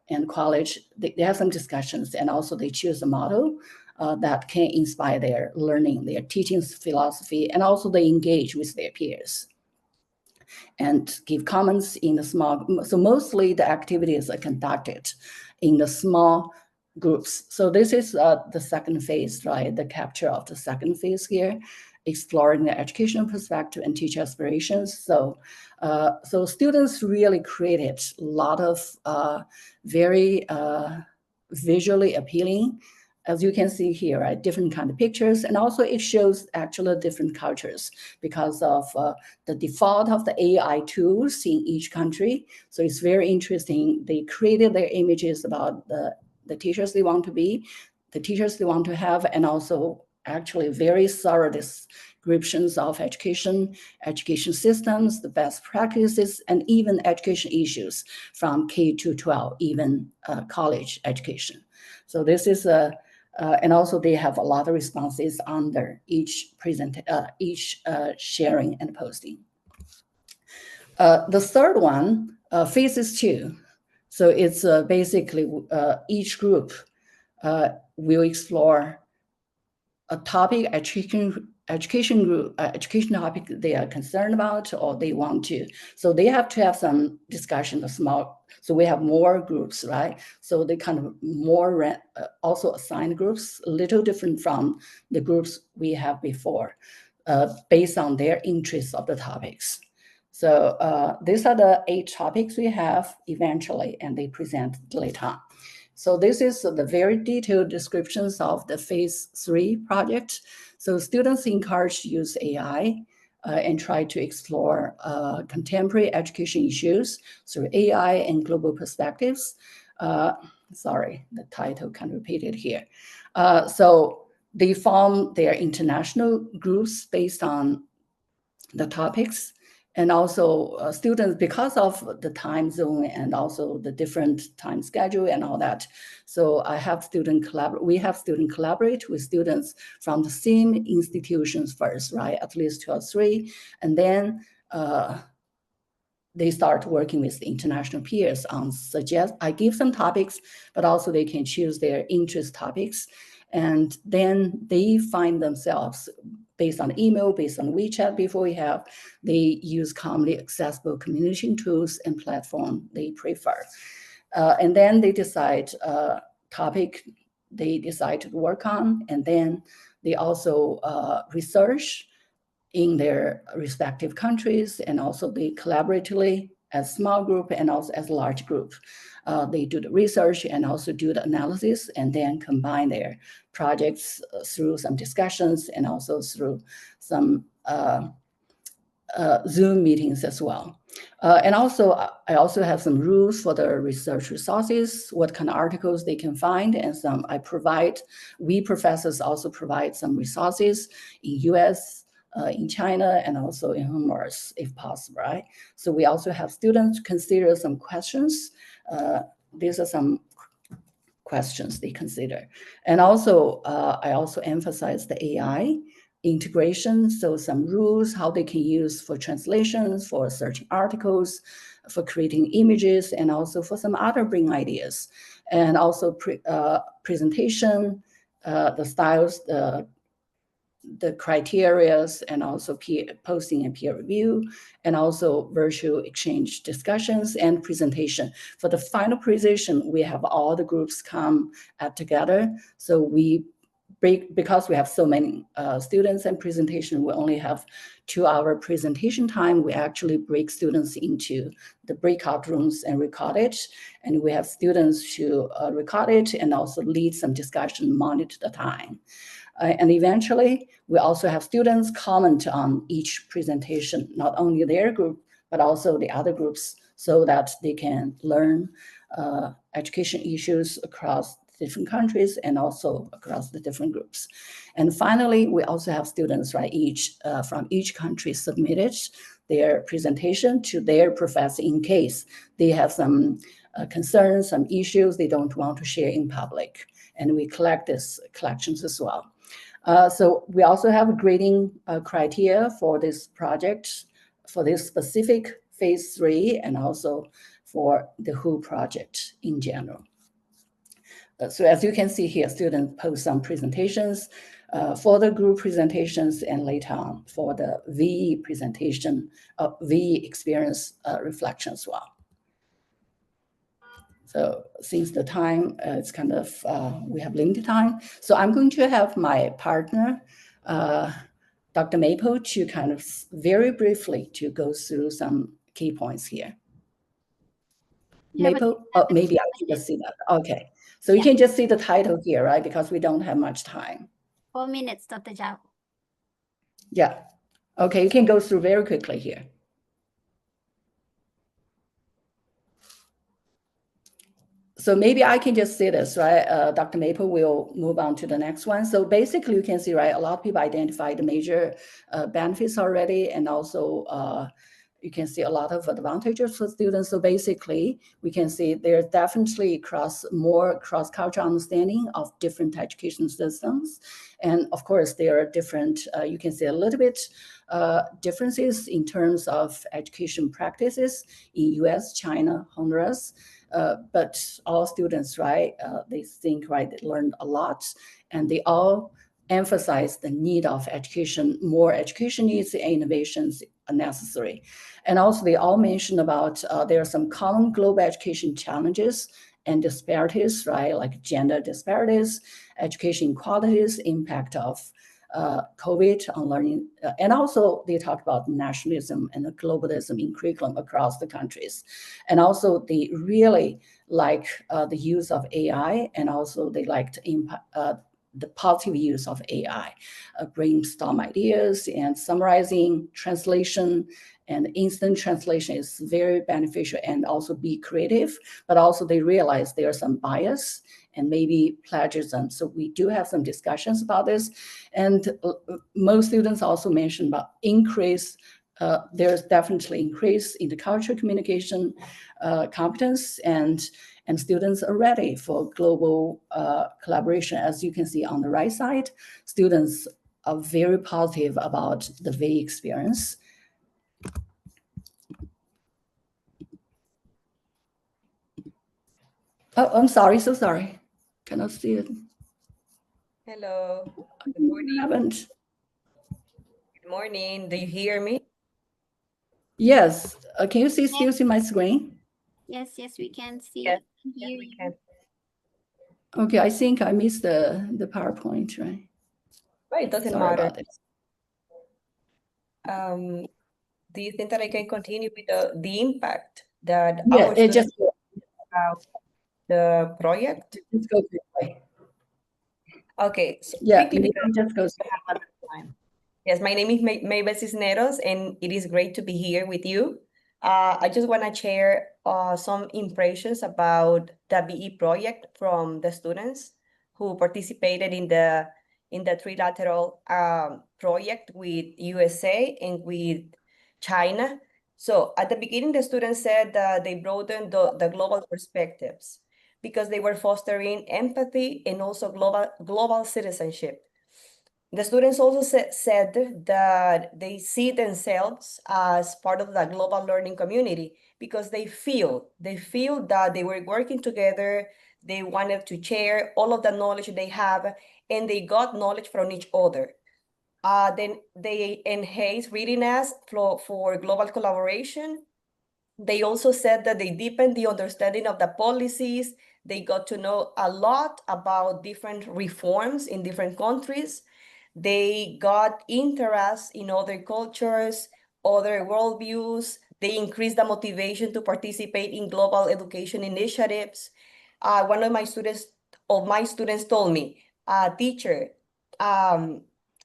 and quality. They have some discussions, and also they choose a model that can inspire their learning, their teaching philosophy, and also they engage with their peers and give comments in the small. So mostly the activities are conducted in the small groups. So this is the second phase, right? The capture of the second phase here, exploring the educational perspective and teacher aspirations. So students really created a lot of very visually appealing, as you can see here, right, different kind of pictures, and also it shows actually different cultures because of the default of the AI tools in each country. So it's very interesting. They created their images about the teachers they want to be, the teachers they want to have, and also actually very thorough descriptions of education systems, the best practices, and even education issues from K to 12, even college education. So this is a and also they have a lot of responses under each sharing and posting. The third one, phases 2. So it's basically each group will explore a topic, education group, education topic they are concerned about or they want to. So they have to have some discussion, so we have more groups, right? So they kind of more also assigned groups, a little different from the groups we have before, based on their interests of the topics. So these are the 8 topics we have eventually, and they present later on. So this is the very detailed descriptions of the phase 3 project. So students encouraged to use AI and try to explore contemporary education issues through AI and global perspectives. Sorry, the title can repeat it here. So they form their international groups based on the topics. And also students, because of the time zone and also the different time schedule and all that. So we have students collaborate with students from the same institutions first, right? At least 2 or 3. And then they start working with the international peers on I give some topics, but also they can choose their interest topics. And then they find themselves based on email, based on WeChat they use commonly accessible communication tools and platform they prefer. And then they decide topic they decide to work on, and then they also research in their respective countries, and also they collaboratively as small group and also as large group. They do the research and also do the analysis, and then combine their projects through some discussions and also through some Zoom meetings as well. And also, I also have some rules for the research resources, what kind of articles they can find, and we professors also provide some resources in US, in China, and also in Honduras, if possible, right? So we also have students consider some questions. These are some questions they consider. And also, I also emphasize the AI integration, so some rules, how they can use for translations, for searching articles, for creating images, and also for some other brain ideas. And also presentation, the styles, the criterias, and also posting and peer review, and also virtual exchange discussions and presentation. For the final presentation, we have all the groups come together. So we because we have so many students and presentation, we only have 2-hour presentation time. We actually break students into the breakout rooms and record it. And we have students who record it and also lead some discussion, monitor the time. And eventually, we also have students comment on each presentation, not only their group, but also the other groups, so that they can learn education issues across different countries and also across the different groups. And finally, we also have students, right, from each country submitted their presentation to their professor in case they have some concerns, some issues they don't want to share in public. And we collect these collections as well. So we also have a grading criteria for this project, for this specific phase 3, and also for the whole project in general. So as you can see here, students post some presentations for the group presentations, and later on for the VE presentation, VE experience reflection as well. So since the time, it's kind of, we have limited time. So I'm going to have my partner, Dr. Maple, to kind of very briefly to go through some key points here. Maple, maybe I can just see that. Okay, so you can just see the title here, right? Because we don't have much time. 4 minutes, Dr. Zhao. Yeah, okay, you can go through very quickly here. So maybe I can just say this, right? Dr. Maple will move on to the next one. So basically you can see, right, a lot of people identify the major benefits already, and also you can see a lot of advantages for students. So basically we can see there's definitely more cross-cultural understanding of different education systems. And of course there are different, you can see a little bit differences in terms of education practices in US, China, Honduras. But all students, right, they think, right, they learned a lot, and they all emphasize the need of education, more education needs and innovations are necessary. And also they all mentioned about there are some common global education challenges and disparities, right, like gender disparities, education inequalities, impact of COVID on learning, and also they talk about nationalism and the globalism in curriculum across the countries. And also they really like the use of AI, and also they liked the positive use of AI, brainstorm ideas and summarizing, translation, and instant translation is very beneficial, and also be creative, but also they realize there are some bias and maybe plagiarism. So we do have some discussions about this. And most students also mentioned about increase, there's definitely increase in the cultural communication competence, and students are ready for global collaboration. As you can see on the right side, students are very positive about the VE experience. Oh, I'm sorry, so sorry. Cannot see it. Hello. Good morning. Haven't. Good morning. Do you hear me? Yes. Can you still see my screen? Yes, we can see. Yes, hear we you. can. Okay, I think I missed the PowerPoint, right? But it doesn't Sorry matter. about this. Do you think that I can continue with the impact that Yeah, our it students just have the project? let's go quickly. Okay, so Yeah, quickly maybe because just goes. we have a lot of time. Yes, my name is Maybeth Cisneros, and it is great to be here with you. I just want to share some impressions about the VE project from the students who participated in the Trilateral project with USA and with China. So at the beginning, the students said that they broadened the global perspectives because they were fostering empathy and also global citizenship. The students also said that they see themselves as part of the global learning community because they feel that they were working together, they wanted to share all of the knowledge they have, and they got knowledge from each other. Then they enhance readiness for global collaboration. They also said that they deepened the understanding of the policies. They got to know a lot about different reforms in different countries. They got interest in other cultures, other worldviews. They increased the motivation to participate in global education initiatives. One of my students told me, teacher,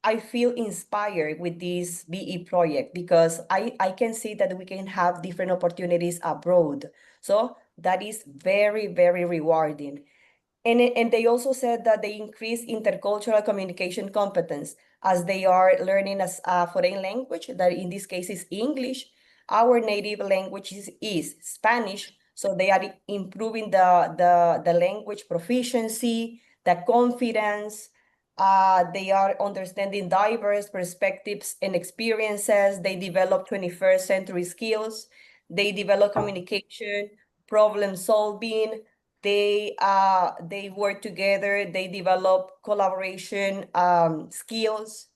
I feel inspired with this BE project because I can see that we can have different opportunities abroad. So that is very, very rewarding. And they also said that they increase intercultural communication competence as they are learning as a foreign language, that in this case is English. Our native language is Spanish, so they are improving the language proficiency, the confidence. They are understanding diverse perspectives and experiences. They develop 21st century skills. They develop communication, problem solving. They work together. They develop collaboration skills,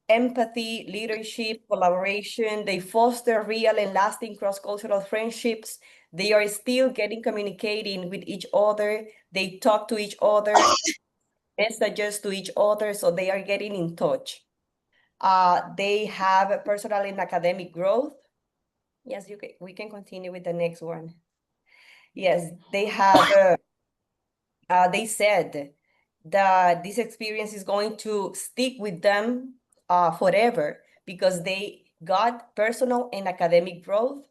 empathy, leadership, collaboration. They foster real and lasting cross-cultural friendships. They are still communicating with each other. They talk to each other, messages to each other, so they are getting in touch. They have personal and academic growth. Yes, we can continue with the next one. Yes, they have. They said that this experience is going to stick with them forever because they got personal and academic growth.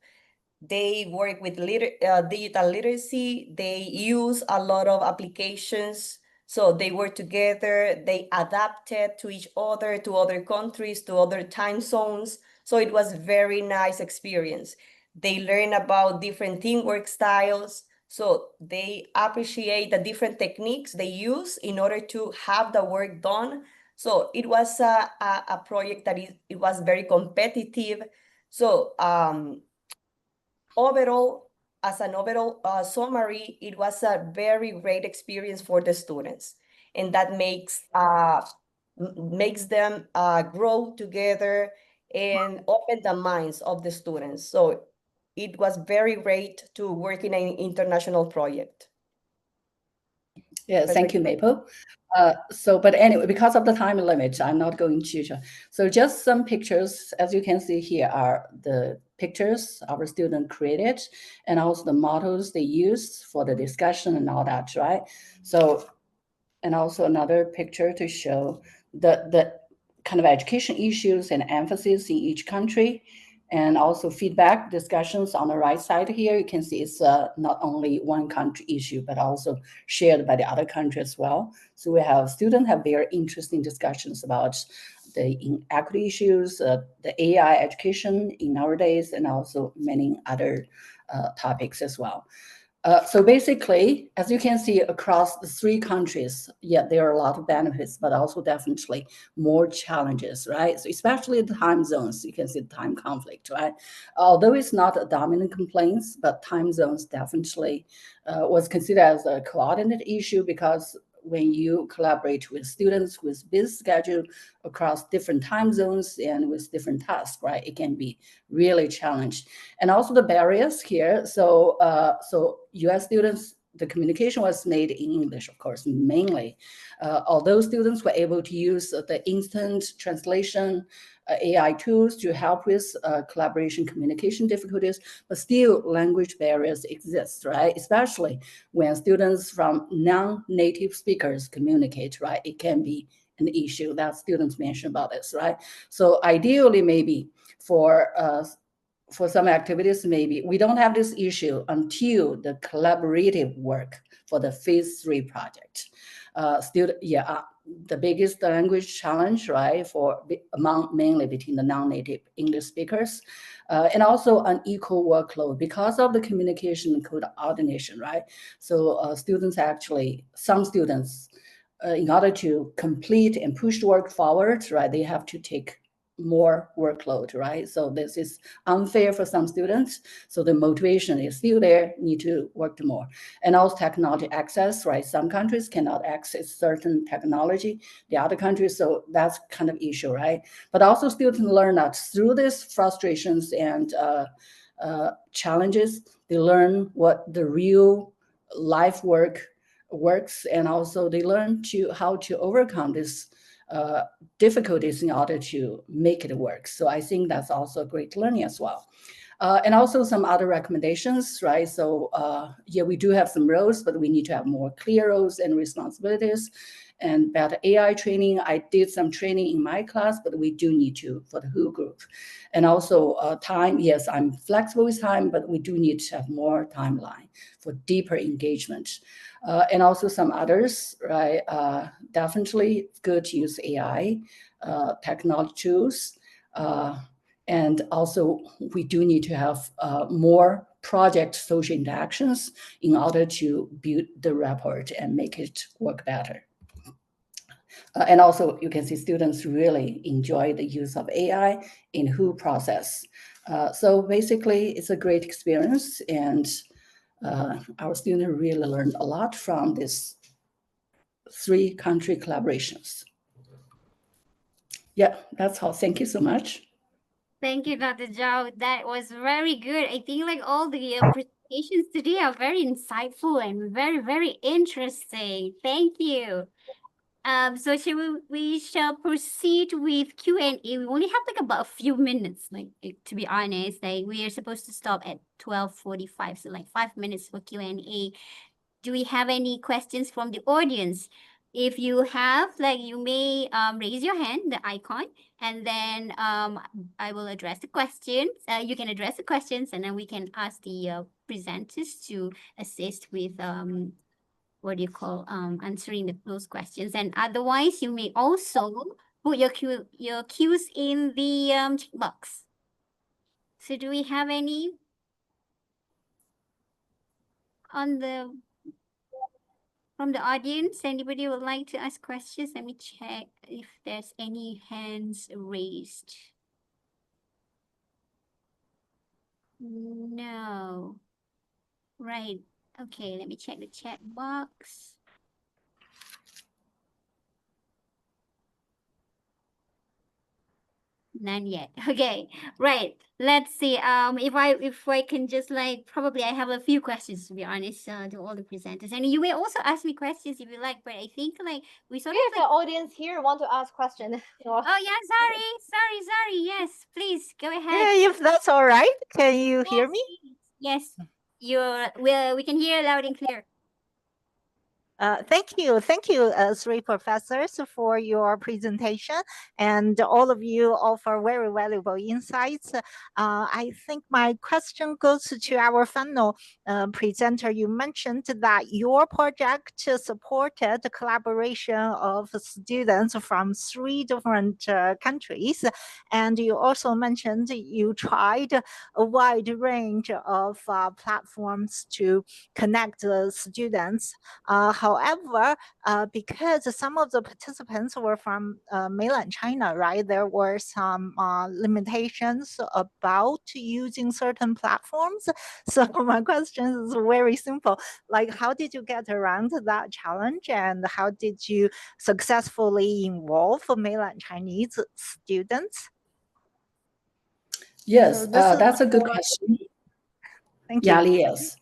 They work with digital literacy. They use a lot of applications. So they work together. They adapted to each other, to other countries, to other time zones. So it was very nice experience. They learn about different teamwork styles. So they appreciate the different techniques they use in order to have the work done. So it was a project that it was very competitive. So overall, as an overall summary, it was a very great experience for the students. And that makes them grow together and open the minds of the students. So it was very great to work in an international project. Yeah, thank you, Maple. But anyway, because of the time limit, I'm not going to. So just some pictures, as you can see here, are the pictures our student created, and also the models they used for the discussion and all that, right? So, and also another picture to show the kind of education issues and emphasis in each country, and also feedback discussions on the right side here. You can see it's not only one country issue, but also shared by the other country as well. So we have students have very interesting discussions about the inequity issues, the AI education in nowadays, and also many other topics as well. So basically, as you can see across the three countries, yeah, there are a lot of benefits, but also definitely more challenges, right? So especially the time zones, you can see the time conflict, right? Although it's not a dominant complaint, but time zones definitely was considered as a coordinate issue because when you collaborate with students with busy schedule across different time zones and with different tasks, right, it can be really challenged. And also the barriers here. So US students, the communication was made in English, of course, mainly. Although students were able to use the instant translation AI tools to help with collaboration communication difficulties, but still language barriers exist, right? Especially when students from non-native speakers communicate, right? It can be an issue that students mentioned about this, right? So ideally, maybe for some activities, maybe we don't have this issue until the collaborative work for the phase 3 project. The biggest language challenge, right, among mainly between the non-native English speakers, and also an equal workload because of the communication coordination, right? So some students, in order to complete and push the work forward, right, they have to take more workload, right? So this is unfair for some students. So the motivation is still there, need to work more. And also technology access, right? Some countries cannot access certain technology, the other countries, so that's kind of issue, right? But also students learn that through these frustrations and challenges. They learn what the real life works, and also they learn how to overcome this difficulties in order to make it work. So I think that's also a great learning as well. And also some other recommendations, right? So yeah, we do have some roles, but we need to have more clear roles and responsibilities and better AI training. I did some training in my class, but we do need to for the whole group. And also time, yes, I'm flexible with time, but we do need to have more timeline for deeper engagement. And also some others, right? Definitely good to use AI, technology tools. And also, we do need to have more project social interactions in order to build the rapport and make it work better. And also, you can see students really enjoy the use of AI in whole process. So basically, it's a great experience, and our students really learned a lot from this 3-country collaborations. Yeah, that's all. Thank you so much. Thank you, Dr. Zhao. That was very good. I think like all the presentations today are very insightful and very, very interesting. Thank you. So we shall proceed with Q&A. We only have like about a few minutes, like to be honest. Like we are supposed to stop at 12:45, so like 5 minutes for Q&A. Do we have any questions from the audience? If you have, like, you may raise your hand, the icon, and then I will address the questions. You can address the questions, and then we can ask the presenters to assist with answering those questions. And otherwise, you may also put your cues in the chat box. So do we have any from the audience? Anybody would like to ask questions? Let me check if there's any hands raised. No. Right. Okay, let me check the chat box. None yet. Okay, right. Let's see. If I can just like, probably I have a few questions, to be honest, to all the presenters, and you may also ask me questions if you like. But I think like we sort of If the audience here want to ask questions. Oh yeah, sorry. Yes, please go ahead. Yeah, if that's all right. Can you hear me? Yes, we can hear loud and clear. Thank you, three professors, for your presentation, and all of you offer very valuable insights. I think my question goes to our final presenter. You mentioned that your project supported the collaboration of students from 3 different countries, and you also mentioned you tried a wide range of platforms to connect the students. However, because some of the participants were from mainland China, right, there were some limitations about using certain platforms. So my question is very simple. Like, how did you get around that challenge, and how did you successfully involve mainland Chinese students? Yes, So that's a good question. Thank you. Yali, yes.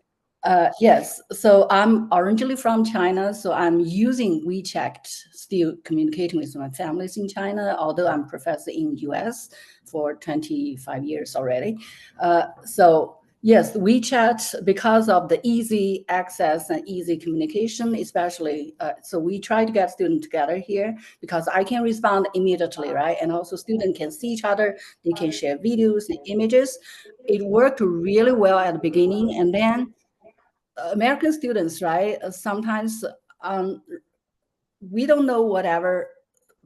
Yes, so I'm originally from China, so I'm using WeChat, still communicating with my families in China, although I'm professor in US for 25 years already. So yes, WeChat, because of the easy access and easy communication, especially, so we try to get students together here because I can respond immediately, right? And also students can see each other, they can share videos and images. It worked really well at the beginning, and then American students, right? Sometimes we don't know whatever,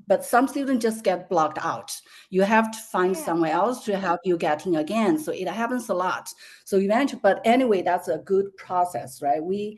but some students just get blocked out. You have to find somewhere else to help you getting again. So it happens a lot. So eventually, but anyway, that's a good process, right? We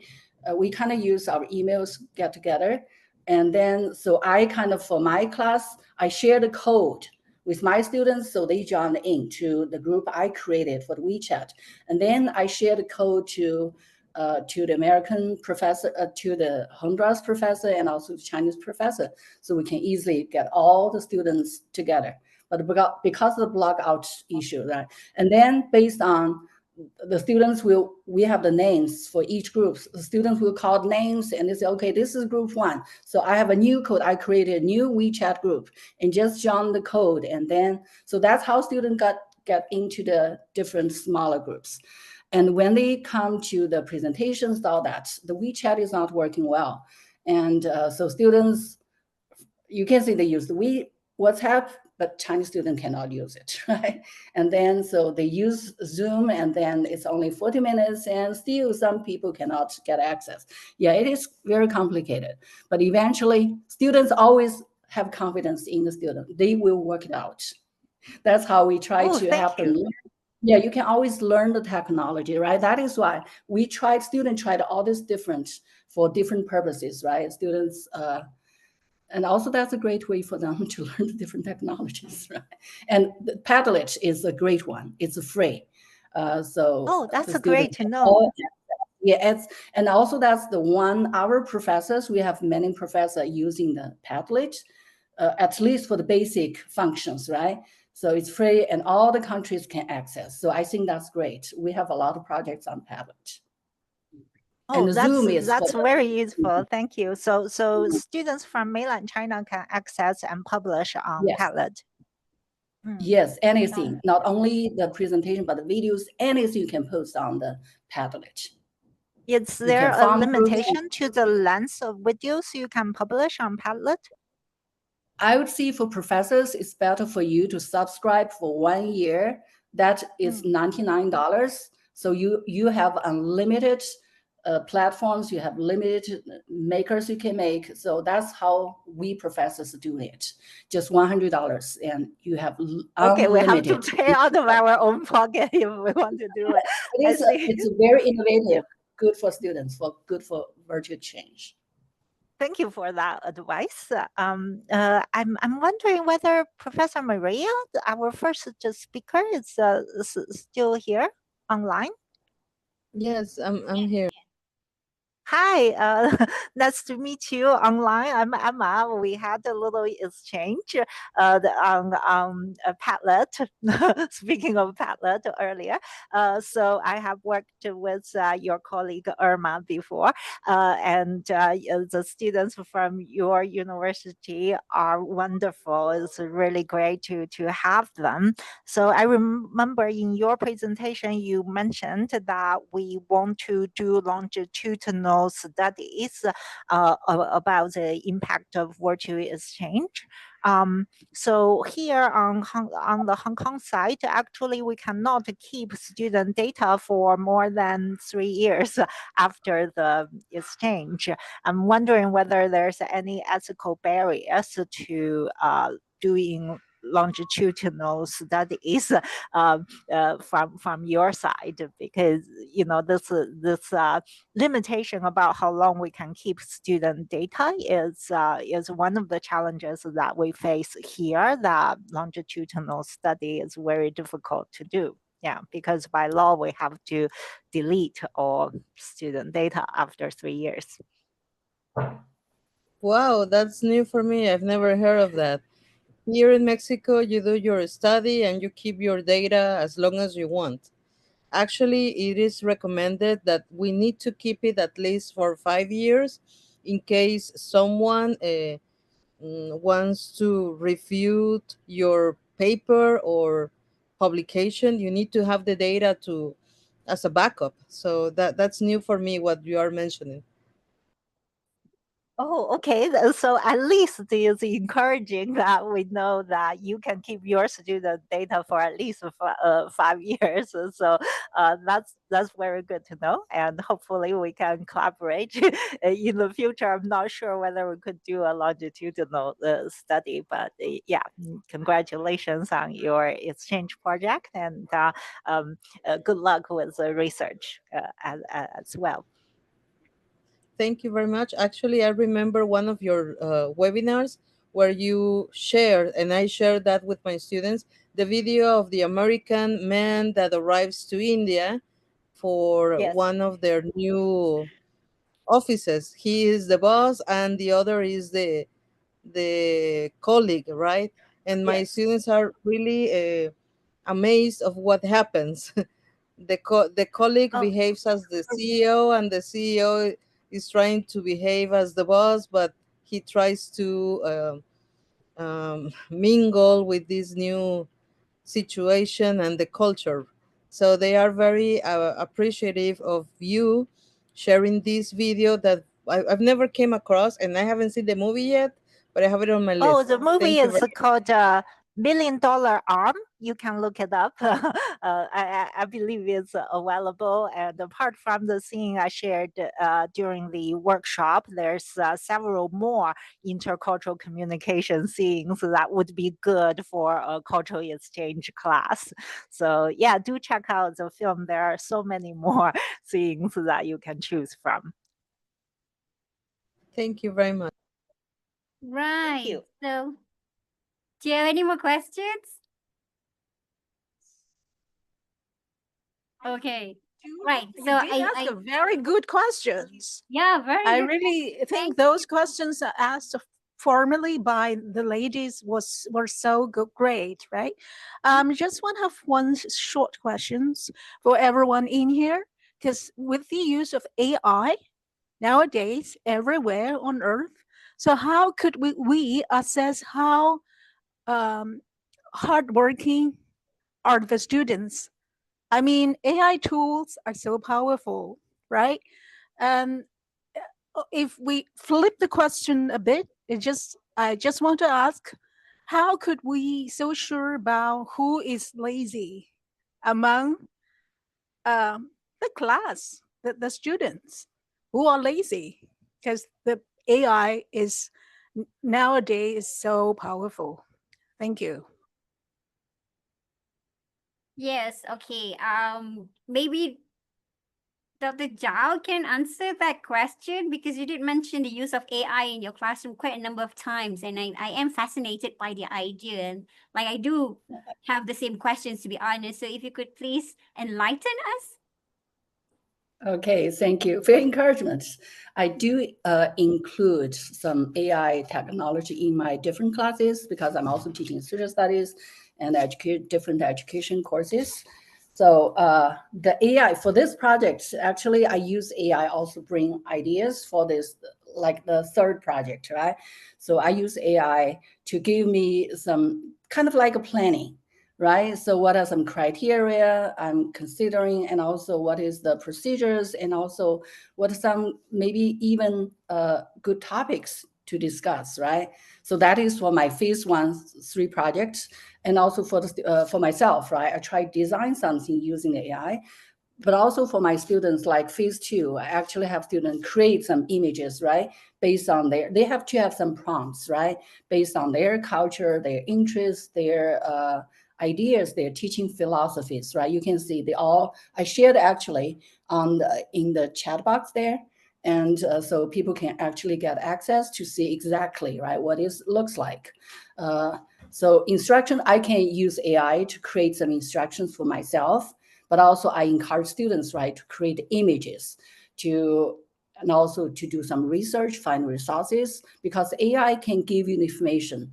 kind of use our emails, get together, and then so I kind of, for my class, I share the code with my students, so they join into the group I created for the WeChat, and then I share the code to the American professor, to the Honduras professor, and also the Chinese professor, so we can easily get all the students together. But because of the block out issue, right? And then based on the students we have the names for each group. The students will call names and they say, okay, this is group 1. So I have a new code. I created a new WeChat group and just join the code. And then, so that's how students get into the different smaller groups. And when they come to the presentations, all that, the WeChat is not working well. And so students, you can see they use the WhatsApp, but Chinese students cannot use it, right? And then so they use Zoom, and then it's only 40 minutes, and still some people cannot get access. Yeah, it is very complicated, but eventually students always have confidence in the student. They will work it out. That's how we try to help them. Yeah, you can always learn the technology, right? That is why students tried all this different for different purposes, right? Students, and also that's a great way for them to learn the different technologies, right? And the Padlet is a great one. It's free. So that's great to know. Yeah, and also that's the one, our professors, we have many professors using the Padlet, at least for the basic functions, right? So it's free and all the countries can access. So I think that's great. We have a lot of projects on Padlet. Oh, that's very useful. Thank you. So students from mainland China can access and publish on Padlet. Yes, anything, not only the presentation, but the videos, anything you can post on the Padlet. Is there a limitation to the length of videos you can publish on Padlet? I would say for professors, it's better for you to subscribe for 1 year. That is $99. So you have unlimited platforms, you have limited makers you can make. So that's how we professors do it. Just $100, and you have okay, unlimited. We have to pay out of our own pocket if we want to do it. It's very innovative, good for students, good for virtual change. Thank you for that advice. I'm wondering whether Professor María, our first speaker, is still here online. Yes, I'm here. Hi, nice to meet you online. I'm Emma. We had a little exchange on Padlet. Speaking of Padlet earlier, so I have worked with your colleague Irma before, and the students from your university are wonderful. It's really great to have them. So I remember in your presentation you mentioned that we want to do longitudinal studies about the impact of virtual exchange. So here on the Hong Kong side, actually we cannot keep student data for more than 3 years after the exchange. I'm wondering whether there's any ethical barriers to doing longitudinal studies from your side, because this limitation about how long we can keep student data is one of the challenges that we face here. That longitudinal study is very difficult to do. Yeah, because by law we have to delete all student data after 3 years. Wow, that's new for me. I've never heard of that. Here in Mexico, you do your study and you keep your data as long as you want. Actually, it is recommended that we need to keep it at least for 5 years in case someone wants to refute your paper or publication. You need to have the data as a backup. So that's new for me, what you are mentioning. Oh, okay. So at least it is encouraging that we know that you can keep your student data for at least 5 years. So that's very good to know. And hopefully we can collaborate in the future. I'm not sure whether we could do a longitudinal study, but yeah, congratulations on your exchange project, and good luck with the research as well. Thank you very much. Actually, I remember one of your webinars where you shared, and I shared that with my students, the video of the American man that arrives to India for one of their new offices. He is the boss and the other is the colleague, right? And my students are really amazed of what happens. the colleague Oh. behaves as the CEO, and the CEO is trying to behave as the boss, but he tries to mingle with this new situation and the culture. So they are very appreciative of you sharing this video that I've never came across, and I haven't seen the movie yet, but I have it on my list. Oh, the movie Thank you is very- called $1 Billion Arm. You can look it up. I believe it's available. And apart from the scene I shared during the workshop, there's several more intercultural communication scenes that would be good for a cultural exchange class. So yeah, do check out the film. There are so many more scenes that you can choose from. Thank you very much. Right. you. So, do you have any more questions? Okay. Right. You So did ask a very good questions. yeah, very I good. really think Thank those questions asked formally by the ladies were so great, right? Just want to have one short questions for everyone in here, because with the use of AI nowadays everywhere on Earth, so how could we assess how hardworking are the students? I mean, AI tools are so powerful, right? If we flip the question a bit, I just want to ask, how could we so sure about who is lazy among the class, the students who are lazy? Because the AI is nowadays so powerful. Thank you. Yes, okay. Maybe Dr. Zhao can answer that question, because you did mention the use of AI in your classroom quite a number of times, and I am fascinated by the idea, and like I do have the same questions, to be honest. So if you could please enlighten us. Okay, thank you for your encouragement. I do include some AI technology in my different classes, because I'm also teaching social studies and different education courses. So the AI for this project, actually, I use AI also bring ideas for this, like the third project, right? So I use AI to give me some kind of like a planning, right? So what are some criteria I'm considering, and also what is the procedures, and also what are some maybe even good topics to discuss, right? So that is for my phase 1-3 project, and also for myself, right? I try design something using AI, but also for my students, like phase 2, I actually have students create some images, right? Based on they have to have some prompts, right? Based on their culture, their interests, their ideas, their teaching philosophies, right? You can see I shared actually in the chat box there. And so people can actually get access to see exactly, right, what it looks like. So instruction, I can use AI to create some instructions for myself, but also I encourage students, right, to create images and also to do some research, find resources, because AI can give you information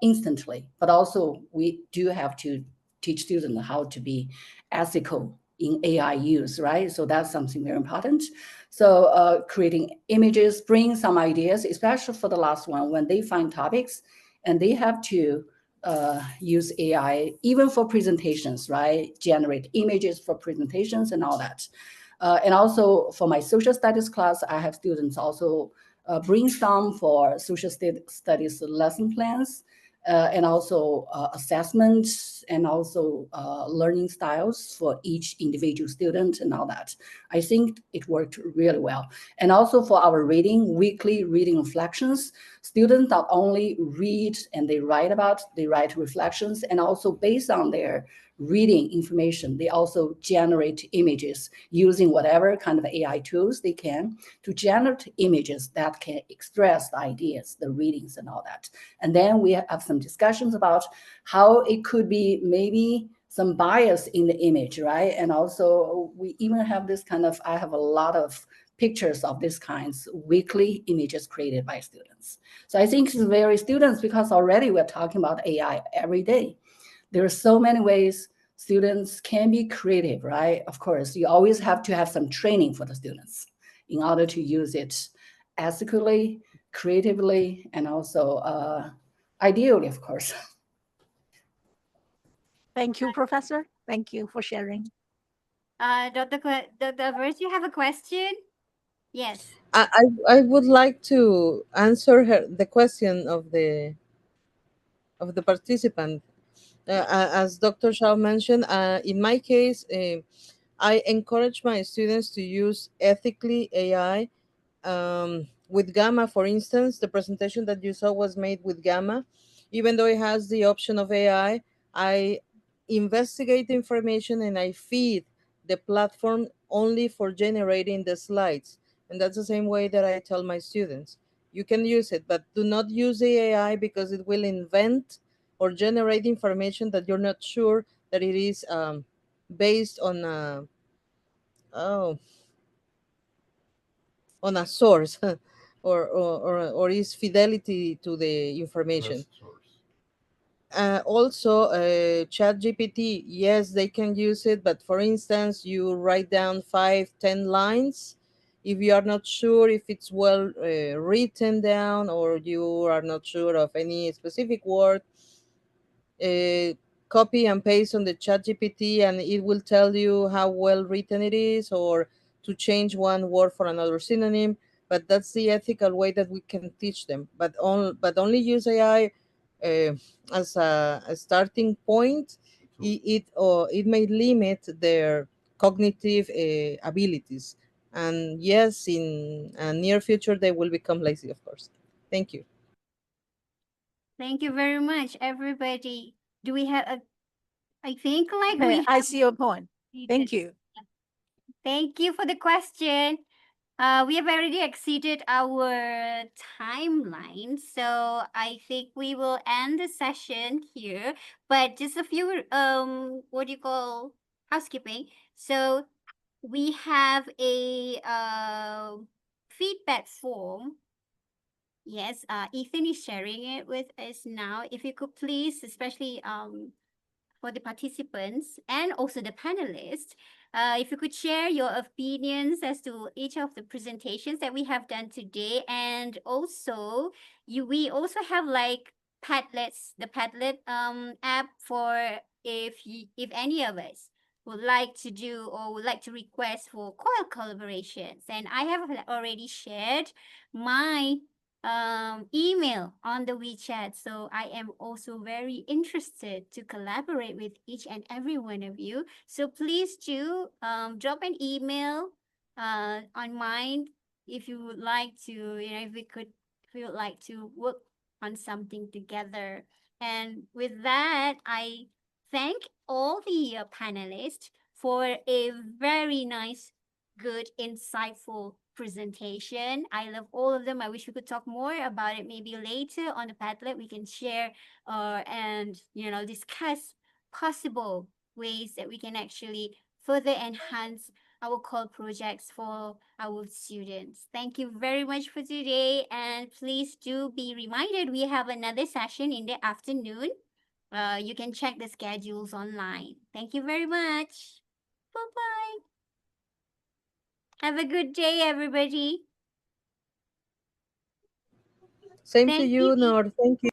instantly, but also we do have to teach students how to be ethical in AI use, right? So that's something very important. So creating images, bring some ideas, especially for the last one, when they find topics and they have to use AI, even for presentations, right? Generate images for presentations and all that. And also for my social studies class, I have students also brainstorm for social studies lesson plans, and also assessments, and also learning styles for each individual student and all that. I think it worked really well. And also for our weekly reading reflections, students not only read and they write reflections, and also based on their reading information, they also generate images using whatever kind of AI tools they can to generate images that can express the ideas, the readings and all that. And then we have some discussions about how it could be maybe some bias in the image, right? And also we even have this kind of, I have a lot of pictures of these kinds, weekly images created by students. So I think it's very students, because already we're talking about AI every day. There are so many ways students can be creative, right? Of course, you always have to have some training for the students in order to use it ethically, creatively, and also ideally, of course. Thank you, Professor. Thank you for sharing. Dr. Álvarez, you have a question? Yes. I would like to answer the question of the participant. As Dr. Zhao mentioned, in my case, I encourage my students to use ethically AI. With Gamma, for instance, the presentation that you saw was made with Gamma. Even though it has the option of AI, I investigate the information and I feed the platform only for generating the slides. And that's the same way that I tell my students. You can use it, but do not use the AI because it will invent or generate information that you're not sure that it is based on oh on a source or is fidelity to the information. Also, chat GPT, yes, they can use it, but for instance, you write down 5, 10 lines. If you are not sure if it's well written down, or you are not sure of any specific word, uh, copy and paste on the chat GPT and it will tell you how well written it is, or to change one word for another synonym. But that's the ethical way that we can teach them. But only use AI as a starting point. It may limit their cognitive abilities. And yes, in a near future, they will become lazy, of course. Thank you. Thank you very much, everybody. Do we have I think like we I see your point. Thank you. Thank you for the question. We have already exceeded our timeline, so I think we will end the session here. But just a few what do you call housekeeping? So we have a feedback form. Yes, Ethan is sharing it with us now. If you could please, especially for the participants and also the panelists, if you could share your opinions as to each of the presentations that we have done today. And also, we also have like Padlets, the Padlet app for if any of us would like to do or would like to request for COIL collaborations. And I have already shared my email on the WeChat. So I am also very interested to collaborate with each and every one of you. So please do drop an email on mine if you would like to, if you would like to work on something together. And with that, I thank all the panelists for a very nice, good, insightful presentation. I love all of them. I wish we could talk more about it maybe later on the Padlet. We can share and discuss possible ways that we can actually further enhance our core projects for our students. Thank you very much for today, and please do be reminded we have another session in the afternoon. You can check the schedules online. Thank you very much. Bye-bye. Have a good day, everybody. Same to Thank you, you. Nor. Thank you.